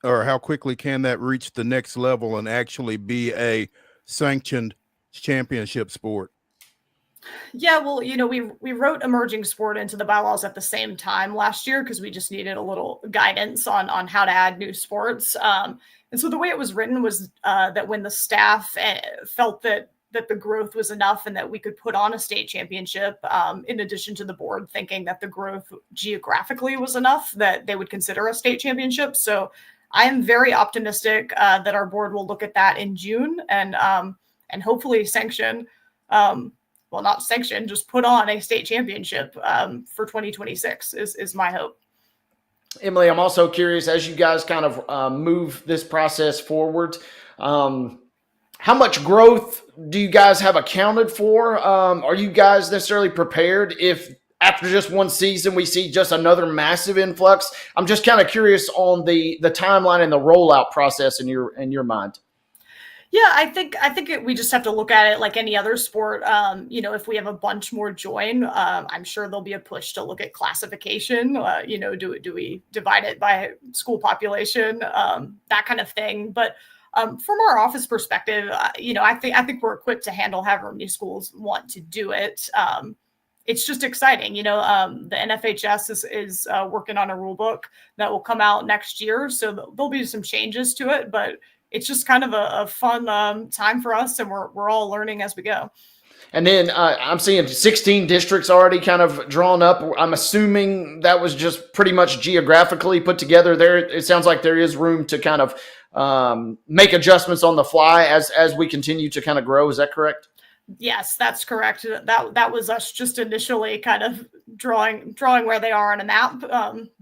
or how quickly can that reach the next level and actually be a sanctioned championship sport? Yeah, well, we wrote emerging sport into the bylaws at the same time last year because we just needed a little guidance on how to add new sports. And so the way it was written was that when the staff felt that the growth was enough and that we could put on a state championship, in addition to the board thinking that the growth geographically was enough, that they would consider a state championship. So I am very optimistic that our board will look at that in June and hopefully sanction, well, not sanction, just put on a state championship for 2026 is my hope. Emily, I'm also curious, as you guys kind of move this process forward, how much growth do you guys have accounted for? Are you guys necessarily prepared if after just one season, we see just another massive influx. I'm just kind of curious on the timeline and the rollout process in your mind. Yeah, I think we just have to look at it like any other sport. If we have a bunch more join, I'm sure there'll be a push to look at classification. Do we divide it by school population, that kind of thing. But from our office perspective, I think we're equipped to handle however many schools want to do it. It's just exciting. The NFHS is working on a rule book that will come out next year, so there'll be some changes to it, but it's just kind of a fun time for us, and we're all learning as we go. And then I'm seeing 16 districts already kind of drawn up. I'm assuming that was just pretty much geographically put together there. It sounds like there is room to kind of make adjustments on the fly as we continue to kind of grow. Is that correct? Yes, that's correct. That was us just initially kind of drawing where they are on a map.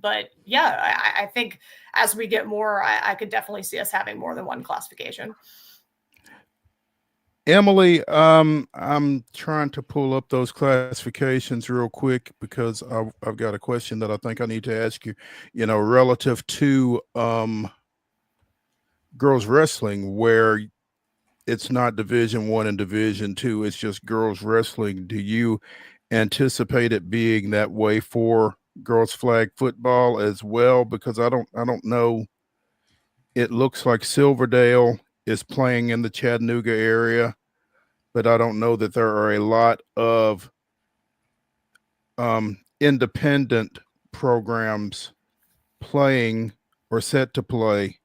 But yeah, I think as we get more, I could definitely see us having more than one classification. Emily, I'm trying to pull up those classifications real quick because I've got a question that I think I need to ask you, relative to girls wrestling, where it's not Division I and Division II, it's just girls wrestling. Do you anticipate it being that way for girls flag football as well? Because I don't know. It looks like Silverdale is playing in the Chattanooga area, but I don't know that there are a lot of independent programs playing or set to play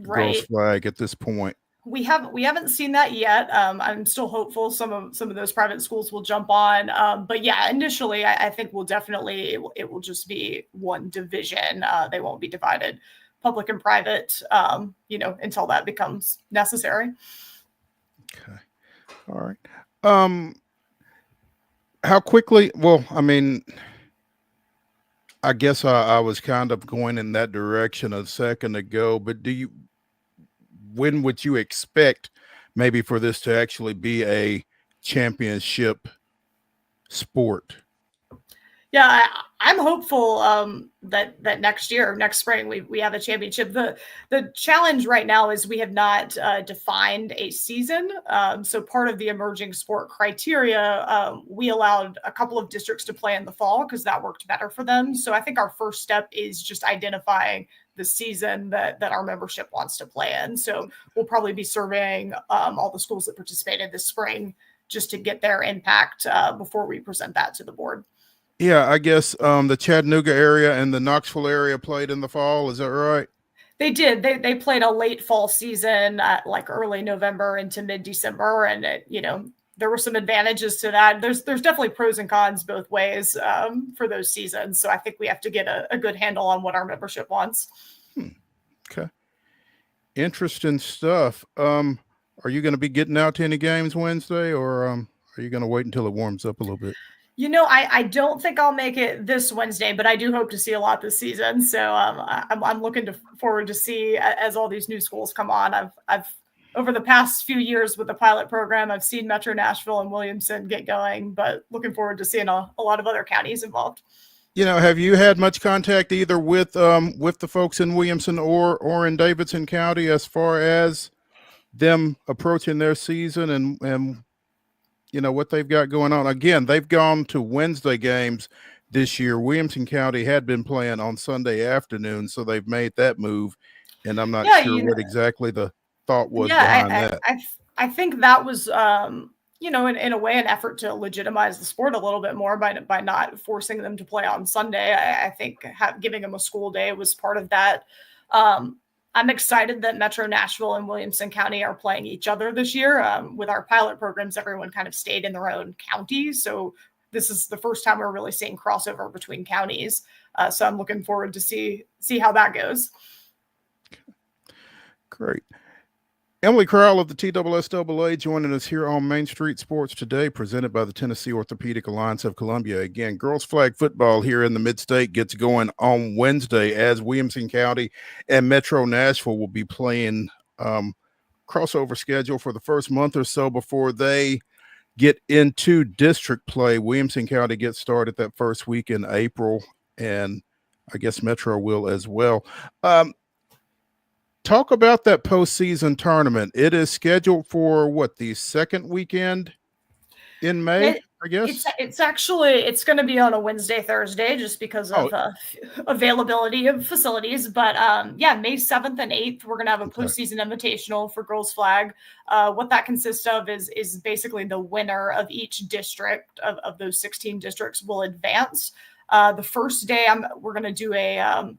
girls flag at this point. We haven't seen that yet. I'm still hopeful some of those private schools will jump on. But yeah, initially I think we'll definitely it will just be one division. They won't be divided public and private, until that becomes necessary. Okay. All right. How quickly? Well, I mean, I guess I was kind of going in that direction a second ago, but when would you expect maybe for this to actually be a championship sport? Yeah, I'm hopeful that next spring, we have a championship. The challenge right now is we have not defined a season. So part of the emerging sport criteria, we allowed a couple of districts to play in the fall because that worked better for them. So I think our first step is just identifying the season that our membership wants to play in. So we'll probably be surveying all the schools that participated this spring just to get their impact before we present that to the board. Yeah, I guess the Chattanooga area and the Knoxville area played in the fall. Is that right? They did. They played a late fall season at like early November into mid-December. And, there were some advantages to that. There's definitely pros and cons both ways for those seasons. So I think we have to get a good handle on what our membership wants. Okay. Interesting stuff. Are you going to be getting out to any games Wednesday, or are you going to wait until it warms up a little bit? I don't think I'll make it this Wednesday, but I do hope to see a lot this season. So I'm looking forward to see as all these new schools come on. I've over the past few years with the pilot program, I've seen Metro Nashville and Williamson get going, but looking forward to seeing a lot of other counties involved. Have you had much contact either with the folks in Williamson or in Davidson County as far as them approaching their season and what they've got going on? Again, they've gone to Wednesday games this year. Williamson County had been playing on Sunday afternoon, so they've made that move. And I'm not sure what exactly the thought was behind that. I think that was, in a way, an effort to legitimize the sport a little bit more by not forcing them to play on Sunday. I think giving them a school day was part of that. I'm excited that Metro Nashville and Williamson County are playing each other this year. With our pilot programs, everyone kind of stayed in their own county. So this is the first time we're really seeing crossover between counties. So I'm looking forward to see how that goes. Great. Emily Crowell of the TSSAA joining us here on Main Street Sports today, presented by the Tennessee Orthopedic Alliance of Columbia. Again, girls flag football here in the Mid-State gets going on Wednesday as Williamson County and Metro Nashville will be playing crossover schedule for the first month or so before they get into district play. Williamson County gets started that first week in April, and I guess Metro will as well. Talk about that postseason tournament. It is scheduled for what, the second weekend in May, I guess? It's going to be on a Wednesday, Thursday, just because of availability of facilities. But May 7th and 8th, we're going to have a postseason invitational for girls flag. What that consists of is basically the winner of each district of those 16 districts will advance. The first day, we're going to do a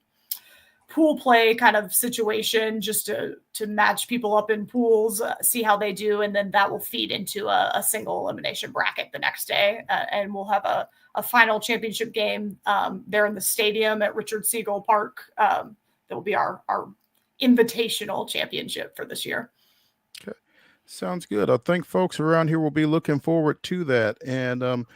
pool play kind of situation just to match people up in pools, see how they do, and then that will feed into a single elimination bracket the next day, and we'll have a final championship game there in the stadium at Richard Siegel Park. That will be our invitational championship for this year. Okay, sounds good. I think folks around here will be looking forward to that, and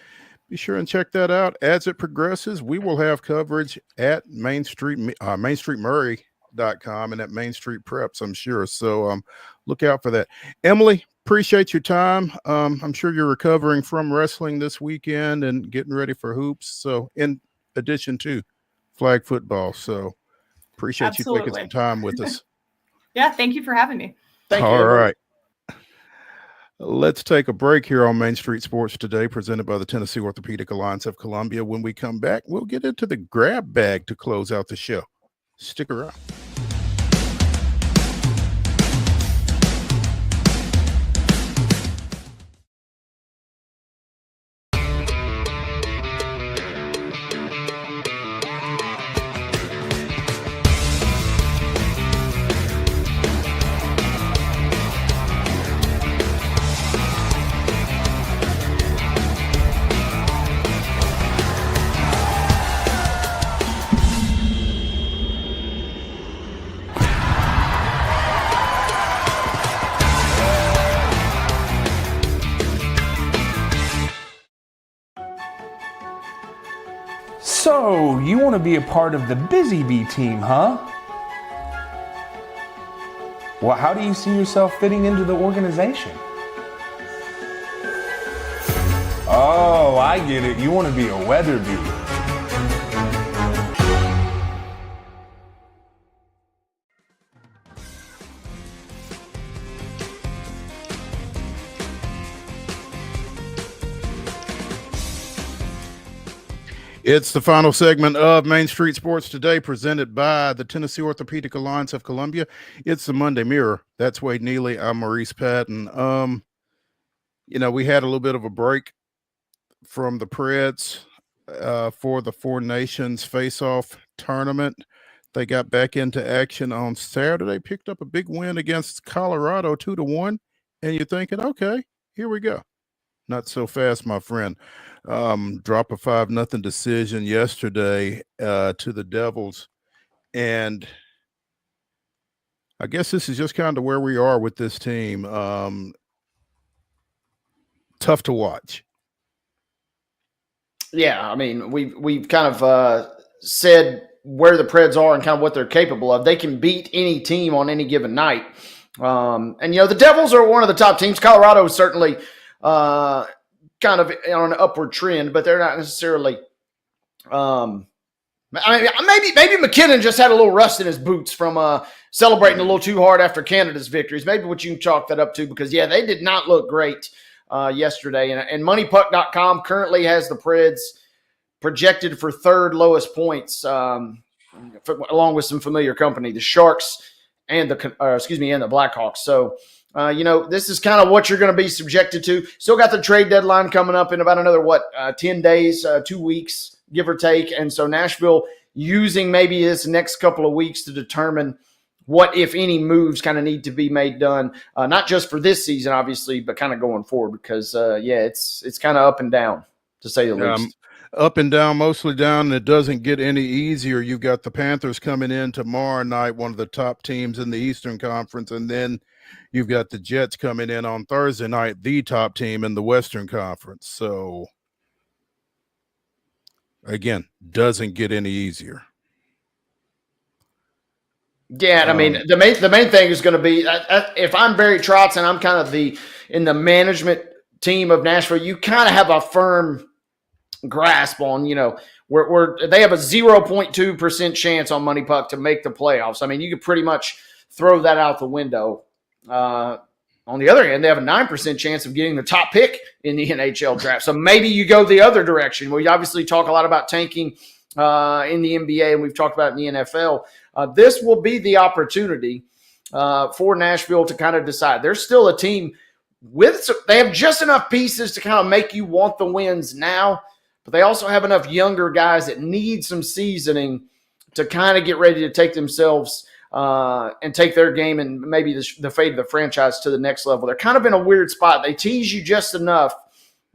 be sure and check that out as it progresses. We will have coverage at mainstreetmurray.com and at Main Street Preps, I'm sure. So look out for that. Emily, appreciate your time. I'm sure you're recovering from wrestling this weekend and getting ready for hoops. So in addition to flag football. So appreciate you taking some time with us. Yeah, thank you for having me. Thank you. All right. Let's take a break here on Main Street Sports Today, presented by the Tennessee Orthopedic Alliance of Columbia. When we come back, we'll get into the grab bag to close out the show. Stick around. So, you want to be a part of the Busy Bee team, huh? Well, how do you see yourself fitting into the organization? Oh, I get it. You want to be a weather bee. It's the final segment of Main Street Sports Today, presented by the Tennessee Orthopedic Alliance of Columbia. It's the Monday Mirror. That's Wade Neely. I'm Maurice Patton. We had a little bit of a break from the Preds for the Four Nations face-off tournament. They got back into action on Saturday, picked up a big win against Colorado 2-1, and you're thinking, okay, here we go. Not so fast, my friend. Drop a 5-0 decision yesterday to the Devils. And I guess this is just kind of where we are with this team. Tough to watch. Yeah, I mean, we've kind of said where the Preds are and kind of what they're capable of. They can beat any team on any given night. The Devils are one of the top teams. Colorado is certainly kind of on an upward trend, but they're not necessarily maybe McKinnon just had a little rust in his boots from celebrating a little too hard after Canada's victories. Maybe what you can chalk that up to, because, yeah, they did not look great yesterday. And MoneyPuck.com currently has the Preds projected for third lowest points, along with some familiar company, the Sharks and the Blackhawks. So, this is kind of what you're going to be subjected to. Still got the trade deadline coming up in about another, 10 days, 2 weeks, give or take. And so Nashville using maybe this next couple of weeks to determine what, if any, moves kind of need to be done, not just for this season, obviously, but kind of going forward, because, it's kind of up and down, to say the least. Up and down, mostly down, and it doesn't get any easier. You've got the Panthers coming in tomorrow night, one of the top teams in the Eastern Conference, and then you've got the Jets coming in on Thursday night, the top team in the Western Conference. So, again, doesn't get any easier. Yeah, I mean, the main thing is going to be, if I'm Barry Trotz and I'm kind of in the management team of Nashville, you kind of have a firm grasp on, where they have a 0.2% chance on Money Puck to make the playoffs. I mean, you could pretty much throw that out the window. On the other hand, they have a 9% chance of getting the top pick in the NHL draft. So maybe you go the other direction. We obviously talk a lot about tanking in the NBA, and we've talked about it in the NFL. This will be the opportunity for Nashville to kind of decide. They're still a team they have just enough pieces to kind of make you want the wins now, but they also have enough younger guys that need some seasoning to kind of get ready to take themselves and take their game and maybe the fate of the franchise to the next level. They're kind of in a weird spot. They tease you just enough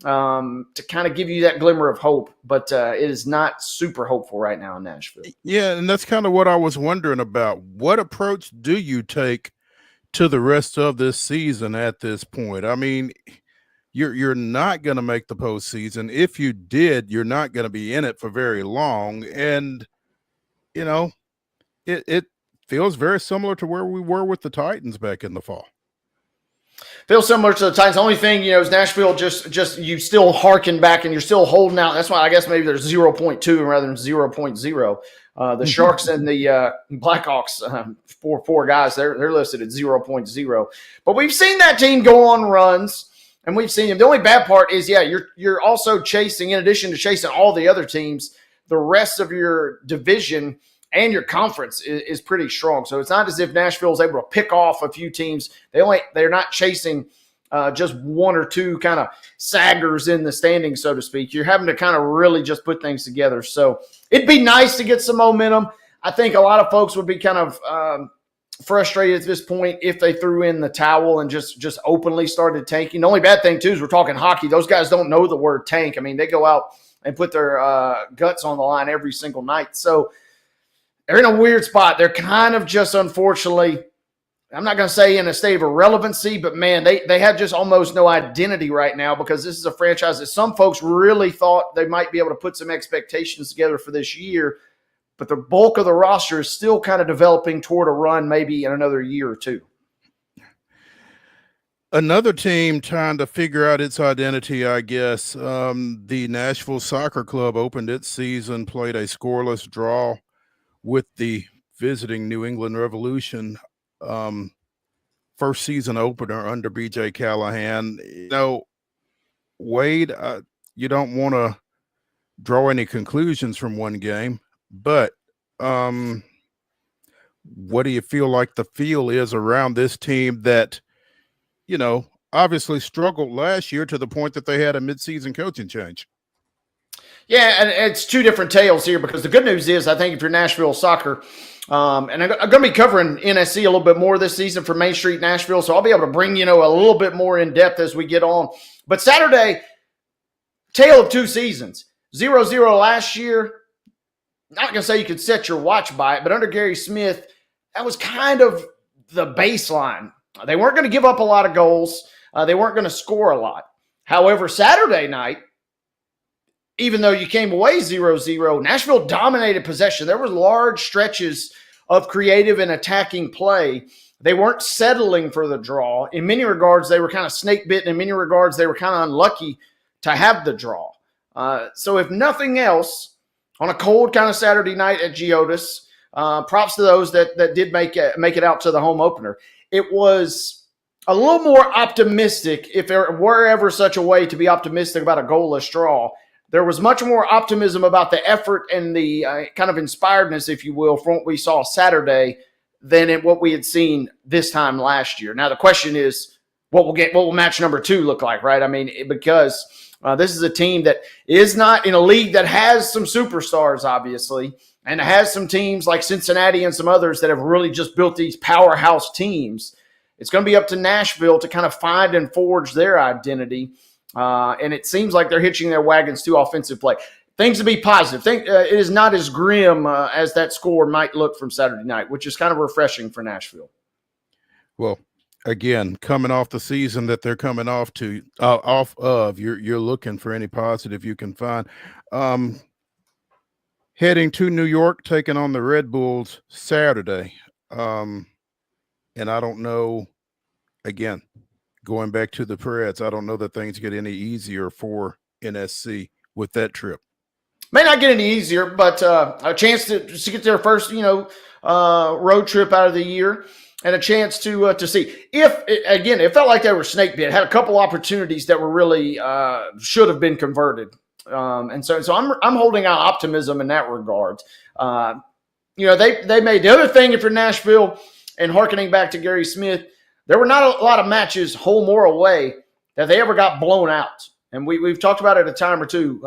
to kind of give you that glimmer of hope, but it is not super hopeful right now in Nashville. Yeah, and that's kind of what I was wondering about. What approach do you take to the rest of this season at this point? I mean, you're not going to make the postseason. If you did, you're not going to be in it for very long. And, it feels very similar to where we were with the Titans back in the fall. Feels similar to the Titans. The only thing, is Nashville just you still harken back and you're still holding out. That's why I guess maybe there's 0.2 rather than 0.0. The Sharks and the Blackhawks, four guys, they're listed at 0.0. But we've seen that team go on runs, and we've seen them. The only bad part is, you're also chasing, in addition to chasing all the other teams, the rest of your division and your conference is pretty strong. So it's not as if Nashville is able to pick off a few teams. They're not chasing just one or two kind of saggers in the standings, so to speak. You're having to kind of really just put things together. So it'd be nice to get some momentum. I think a lot of folks would be kind of frustrated at this point if they threw in the towel and just openly started tanking. The only bad thing, too, is we're talking hockey. Those guys don't know the word tank. I mean, they go out and put their guts on the line every single night. So they're in a weird spot. They're kind of just, unfortunately, I'm not going to say in a state of irrelevancy, but, man, they have just almost no identity right now because this is a franchise that some folks really thought they might be able to put some expectations together for this year, but the bulk of the roster is still kind of developing toward a run maybe in another year or two. Another team trying to figure out its identity, I guess. The Nashville Soccer Club opened its season, played a scoreless draw with the visiting New England Revolution. First season opener under BJ Callahan. Wade, you don't want to draw any conclusions from one game, but what do you feel like the feel is around this team that, obviously struggled last year to the point that they had a midseason coaching change? Yeah, and it's two different tales here because the good news is I think if you're Nashville Soccer, and I'm going to be covering NSC a little bit more this season for Main Street Nashville, so I'll be able to bring, a little bit more in depth as we get on. But Saturday, tale of two seasons. 0-0 last year. Not going to say you could set your watch by it, but under Gary Smith, that was kind of the baseline. They weren't going to give up a lot of goals. They weren't going to score a lot. However, Saturday night, even though you came away 0-0, Nashville dominated possession. There were large stretches of creative and attacking play. They weren't settling for the draw. In many regards, they were kind of snake-bitten. In many regards, they were kind of unlucky to have the draw. So if nothing else, on a cold kind of Saturday night at Geodis, props to those that did make it out to the home opener. It was a little more optimistic, if there were ever such a way to be optimistic about a goalless draw. There was much more optimism about the effort and the kind of inspiredness, if you will, from what we saw Saturday than in what we had seen this time last year. Now, the question is, what will match number 2 look like, right? I mean, because this is a team that is not in a league that has some superstars, obviously, and has some teams like Cincinnati and some others that have really just built these powerhouse teams. It's going to be up to Nashville to kind of find and forge their identity. And it seems like they're hitching their wagons to offensive play. Things to be positive. It is not as grim as that score might look from Saturday night, which is kind of refreshing for Nashville. Well, again, coming off the season that they're coming off of, you're looking for any positive you can find. Heading to New York, taking on the Red Bulls Saturday. And I don't know, again, going back to the Preds, I don't know that things get any easier for NSC with that trip. May not get any easier, but a chance to get their first, road trip out of the year, and a chance to see if it felt like they were snake bit. Had a couple opportunities that were really should have been converted, and so I'm holding out optimism in that regard. They made the other thing for Nashville, and hearkening back to Gary Smith, there were not a lot of matches home or away that they ever got blown out, and we've talked about it a time or two.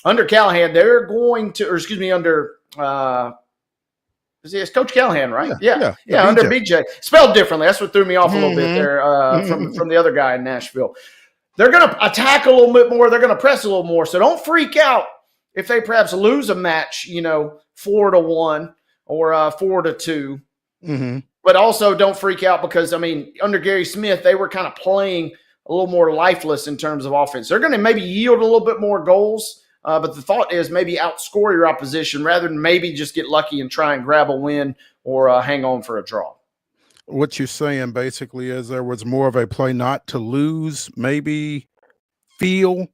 Under Callahan, they're going to, under it's Coach Callahan, right? Yeah, under BJ. Spelled differently. That's what threw me off a little bit there from the other guy in Nashville. They're going to attack a little bit more. They're going to press a little more. So don't freak out if they perhaps lose a match, 4-1 or 4-2. Mm-hmm. But also don't freak out because, under Gary Smith, they were kind of playing a little more lifeless in terms of offense. They're going to maybe yield a little bit more goals. But the thought is maybe outscore your opposition rather than maybe just get lucky and try and grab a win or hang on for a draw. What you're saying basically is there was more of a play not to lose, maybe feel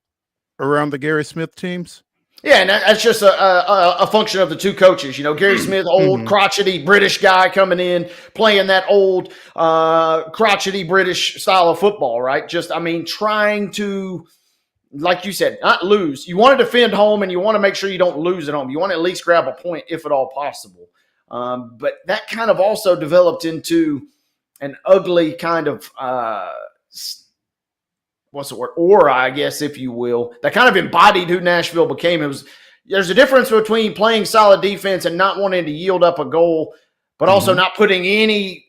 around the Gary Smith teams? Yeah, and that's just a function of the two coaches. Gary Smith, old crotchety British guy coming in, playing that old crotchety British style of football, right? Trying to, like you said, not lose. You want to defend home, and you want to make sure you don't lose at home. You want to at least grab a point if at all possible. But that kind of also developed into an ugly kind of aura, I guess, if you will, that kind of embodied who Nashville became. There's a difference between playing solid defense and not wanting to yield up a goal, but also not putting any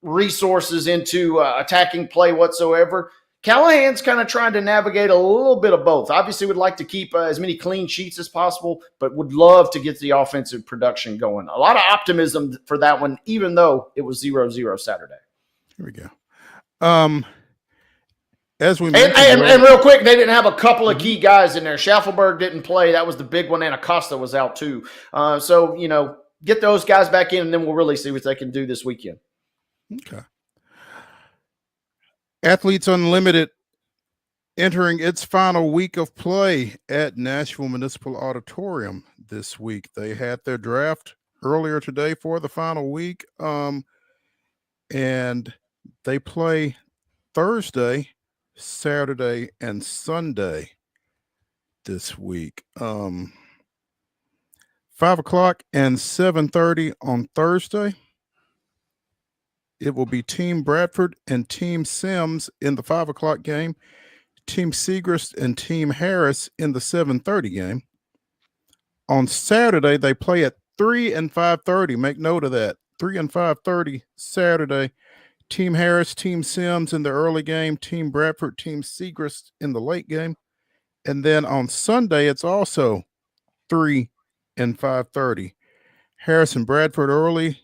resources into attacking play whatsoever. Callahan's kind of trying to navigate a little bit of both. Obviously, would like to keep as many clean sheets as possible, but would love to get the offensive production going. A lot of optimism for that one, even though it was 0-0 Saturday. Here we go. As we mentioned, and real quick, they didn't have a couple of key guys in there. Schaffelberg didn't play. That was the big one, and Acosta was out too. So, get those guys back in, and then we'll really see what they can do this weekend. Okay. Athletes Unlimited entering its final week of play at Nashville Municipal Auditorium this week. They had their draft earlier today for the final week, and they play Thursday, Saturday, and Sunday this week. 5 o'clock and 7:30 on Thursday. It will be Team Bradford and Team Sims in the 5 o'clock game, Team Segrist and Team Harris in the 7:30 game. On Saturday, they play at 3 and 5:30. Make note of that. 3 and 5:30 Saturday. Team Harris, Team Sims in the early game, Team Bradford, Team Segrist in the late game. And then on Sunday, it's also 3 and 5:30. Harris and Bradford early,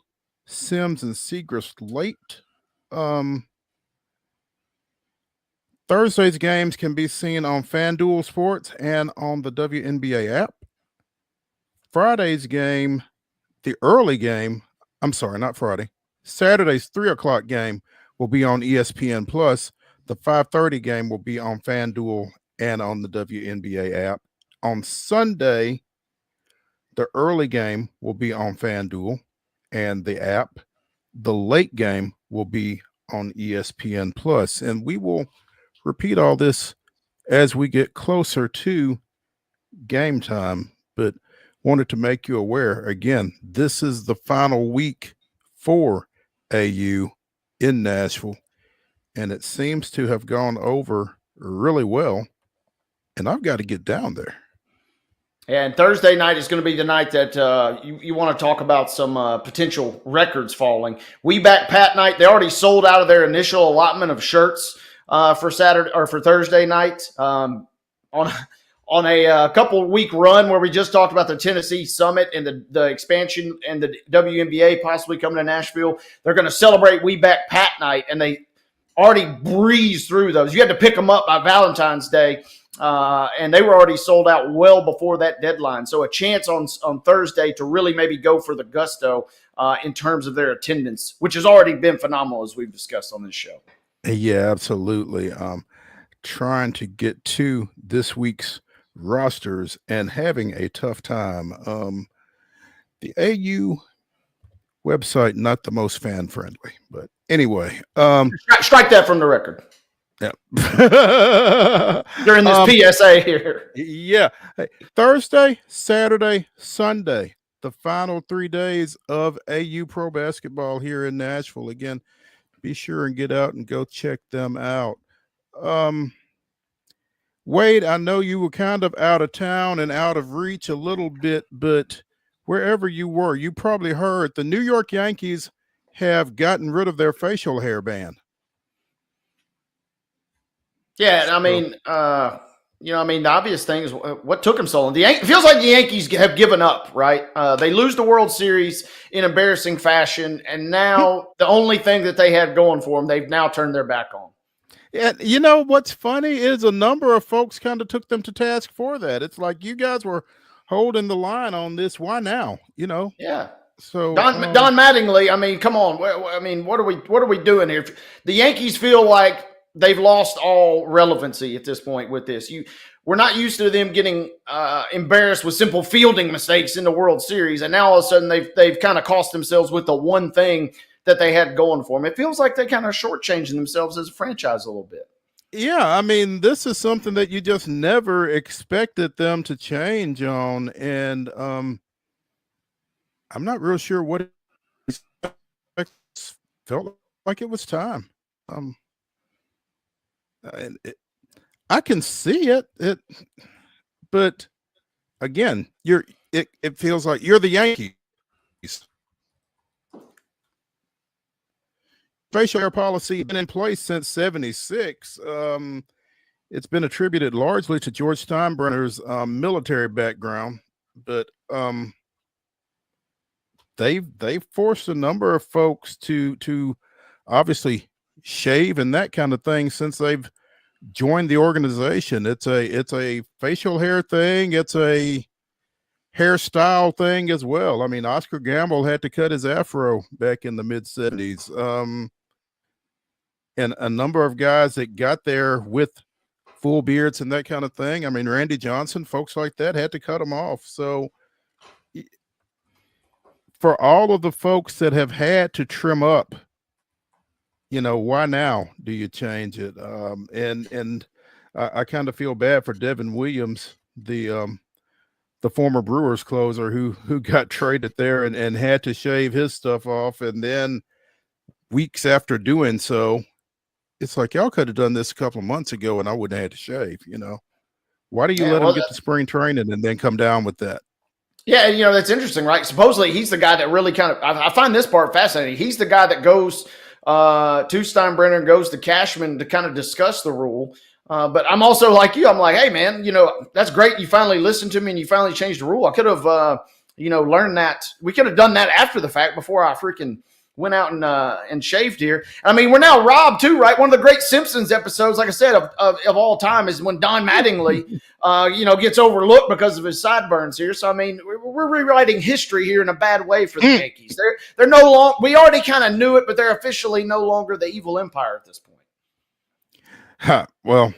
Sims and Segrist late. Thursday's games can be seen on FanDuel Sports and on the WNBA app. Friday's game, the early game, I'm sorry, not Friday. Saturday's 3 o'clock game will be on ESPN Plus. The 5:30 game will be on FanDuel and on the WNBA app. On Sunday, the early game will be on FanDuel and the app. The late game will be on ESPN Plus, and we will repeat all this as we get closer to game time, but wanted to make you aware again, this is the final week for AU in Nashville, and it seems to have gone over really well, and I've got to get down there. And Thursday night is going to be the night that you want to talk about some potential records falling. We Back Pat night. They already sold out of their initial allotment of shirts for Saturday or for Thursday night. On a couple week run where we just talked about the Tennessee Summit and the expansion and the WNBA possibly coming to Nashville. They're going to celebrate We Back Pat night, and they already breezed through those. You had to pick them up by Valentine's Day. And they were already sold out well before that deadline. So a chance on Thursday to really maybe go for the gusto in terms of their attendance, which has already been phenomenal as we've discussed on this show. Yeah, absolutely. Trying to get to this week's rosters and having a tough time. The AU website, not the most fan friendly, but anyway, Strike that from the record. yeah. During this PSA here. Yeah. Hey, Thursday, Saturday, Sunday, the final 3 days of AU pro basketball here in Nashville. Again, be sure and get out and go check them out. Wade, I know you were kind of out of town and out of reach a little bit, but wherever you were, you probably heard the New York Yankees have gotten rid of their facial hair ban. Yeah, I mean, the obvious thing is what took them so long. It feels like the Yankees have given up, right? They lose the World Series in embarrassing fashion, and now the only thing that they had going for them, they've now turned their back on. Yeah, you know what's funny is a number of folks kind of took them to task for that. It's like you guys were holding the line on this. Why now? Yeah. So Don Mattingly, I mean, come on. I mean, what are we doing here? The Yankees feel like they've lost all relevancy at this point with this. We're not used to them getting embarrassed with simple fielding mistakes in the World Series, and now all of a sudden they've kind of cost themselves with the one thing that they had going for them. It feels like they kind of shortchanging themselves as a franchise a little bit. Yeah, I mean, this is something that you just never expected them to change on, and I'm not real sure what it felt like. It was time. I can see it, but again, it feels like you're the Yankees. Facial hair policy has been in place since '76. It's been attributed largely to George Steinbrenner's military background, but they've forced a number of folks to obviously shave and that kind of thing since they've joined the organization. It's a facial hair thing. It's a hairstyle thing as well. I mean, Oscar Gamble had to cut his afro back in the mid-70s. And a number of guys that got there with full beards and that kind of thing. I mean, Randy Johnson, folks like that had to cut them off. So for all of the folks that have had to trim up, why now do you change it? And I kind of feel bad for Devin Williams, the former Brewers closer who got traded there and had to shave his stuff off. And then weeks after doing so, it's like, y'all could have done this a couple of months ago and I wouldn't have had to shave, Why do you let him get to spring training and then come down with that? Yeah, that's interesting, right? Supposedly he's the guy that really kind of, I find this part fascinating. He's the guy that goes to Steinbrenner and goes to Cashman to kind of discuss the rule. But I'm also like you. I'm like, hey, man, that's great. You finally listened to me and you finally changed the rule. I could have, learned that. We could have done that after the fact before I freaking went out and shaved here. I mean, we're now robbed too, right? One of the great Simpsons episodes, like I said, of all time is when Don Mattingly, gets overlooked because of his sideburns here. So, I mean, we're rewriting history here in a bad way for the Yankees. They're no longer, we already kind of knew it, but they're officially no longer the evil empire at this point. Well,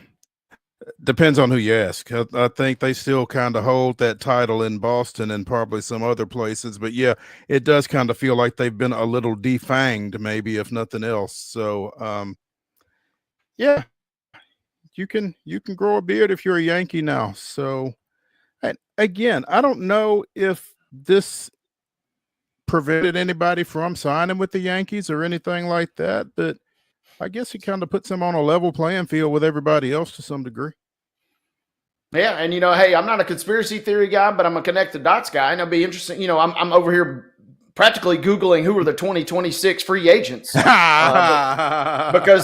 depends on who you ask. I think they still kind of hold that title in Boston and probably some other places. But yeah, it does kind of feel like they've been a little defanged, maybe, if nothing else. So, yeah, you can grow a beard if you're a Yankee now. So, and again, I don't know if this prevented anybody from signing with the Yankees or anything like that, but I guess it kind of puts them on a level playing field with everybody else to some degree. Yeah, and hey, I'm not a conspiracy theory guy, but I'm a connect the dots guy, and it'll be interesting. I'm over here practically Googling who are the 2026 free agents because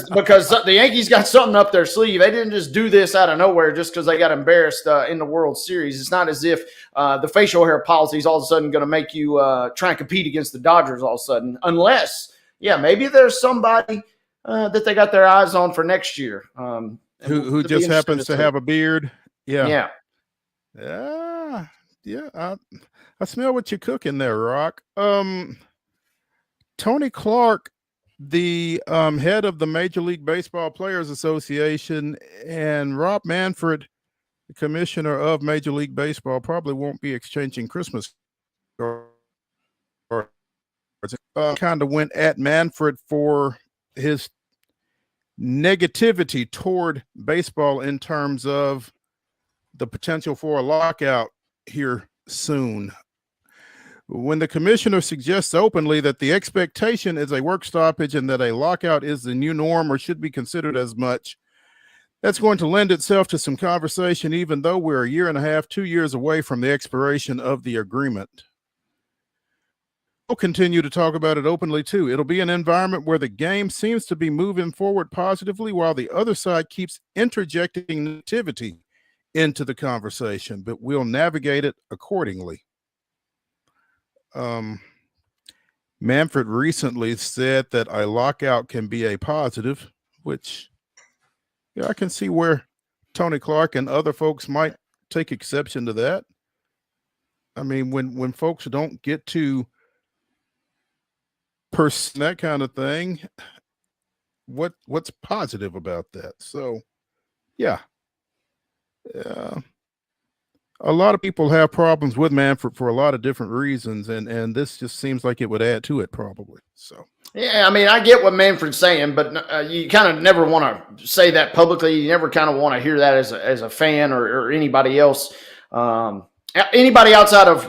the Yankees got something up their sleeve. They didn't just do this out of nowhere just because they got embarrassed in the World Series. It's not as if the facial hair policy is all of a sudden going to make you try and compete against the Dodgers all of a sudden, unless, maybe there's somebody that they got their eyes on for next year. Who just happens to have a beard. Yeah. I smell what you're cooking there, Rock. Tony Clark the head of the Major League Baseball Players Association, and Rob Manfred, the commissioner of Major League Baseball, probably won't be exchanging Christmas cards. Kind of went at Manfred for his negativity toward baseball in terms of the potential for a lockout here soon. When the commissioner suggests openly that the expectation is a work stoppage and that a lockout is the new norm or should be considered as much, that's going to lend itself to some conversation, even though we're a year and a half, 2 years away from the expiration of the agreement. We'll continue to talk about it openly too. It'll be an environment where the game seems to be moving forward positively while the other side keeps interjecting negativity into the conversation, but we'll navigate it accordingly. Manfred recently said that a lockout can be a positive, which I can see where Tony Clark and other folks might take exception to that. I mean, when folks don't get to that kind of thing, what's positive about that? So, yeah. A lot of people have problems with Manfred for a lot of different reasons, and this just seems like it would add to it probably. So yeah, I mean, I get what Manfred's saying, but you kind of never want to say that publicly. You never kind of want to hear that as a fan or anybody else. Anybody outside of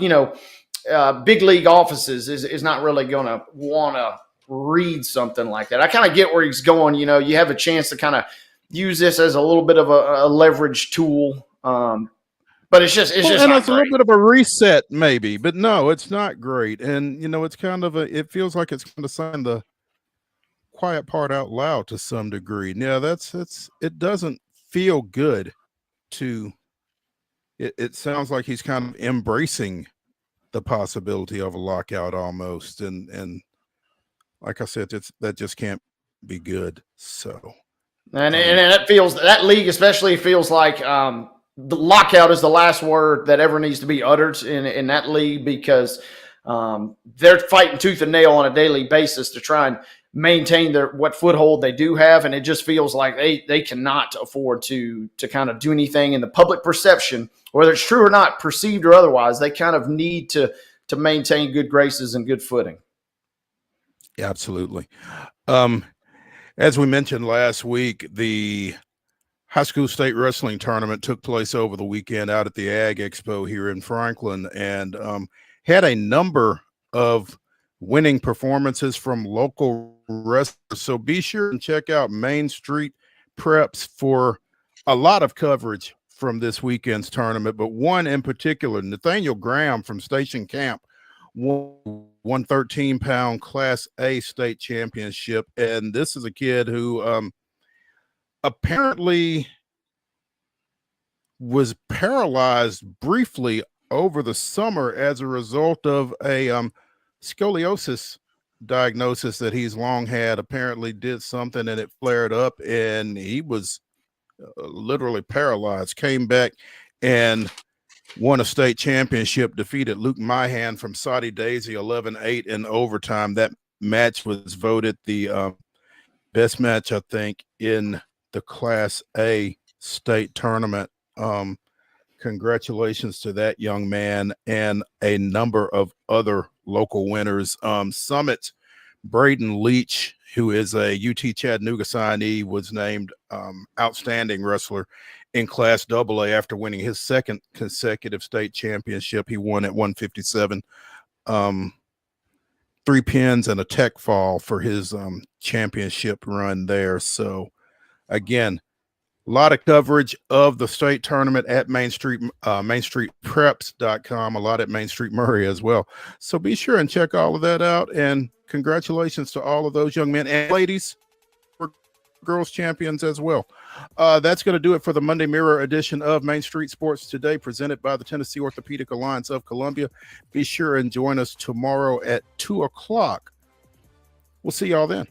big league offices is not really going to want to read something like that. I kind of get where he's going. You have a chance to kind of use this as a little bit of a leverage tool. But it's just and not it's great. A little bit of a reset maybe, but no, it's not great. And it's kind of it feels like it's going to sign the quiet part out loud to some degree. Yeah, it doesn't feel good to it sounds like he's kind of embracing the possibility of a lockout almost. And like I said, that just can't be good. So and that league especially feels like the lockout is the last word that ever needs to be uttered in that league, because they're fighting tooth and nail on a daily basis to try and maintain what foothold they do have. And it just feels like they cannot afford to kind of do anything in the public perception, whether it's true or not, perceived or otherwise. They kind of need to maintain good graces and good footing. Yeah, absolutely. As we mentioned last week, the high school state wrestling tournament took place over the weekend out at the Ag Expo here in Franklin, and had a number of winning performances from local wrestlers. So be sure and check out Main Street Preps for a lot of coverage from this weekend's tournament, but one in particular, Nathaniel Graham from Station Camp won 113-pound Class A state championship. And this is a kid who apparently was paralyzed briefly over the summer as a result of a scoliosis diagnosis that he's long had. Apparently did something and it flared up and he was literally paralyzed. Came back and won a state championship, defeated Luke Myhan from Saudi Daisy 11-8 in overtime. That match was voted the best match, I think, in the Class A state tournament. Congratulations to that young man and a number of other local winners. Summit Braden Leach, who is a UT Chattanooga signee, was named outstanding wrestler in Class AA after winning his second consecutive state championship. He won at 157, 3 pins and a tech fall for his championship run there. So again, a lot of coverage of the state tournament at Main Street, mainstreetpreps.com, a lot at Main Street Murray as well. So be sure and check all of that out. And congratulations to all of those young men and ladies for girls champions as well. That's going to do it for the Monday Mirror edition of Main Street Sports Today, presented by the Tennessee Orthopedic Alliance of Columbia. Be sure and join us tomorrow at 2 o'clock. We'll see y'all then.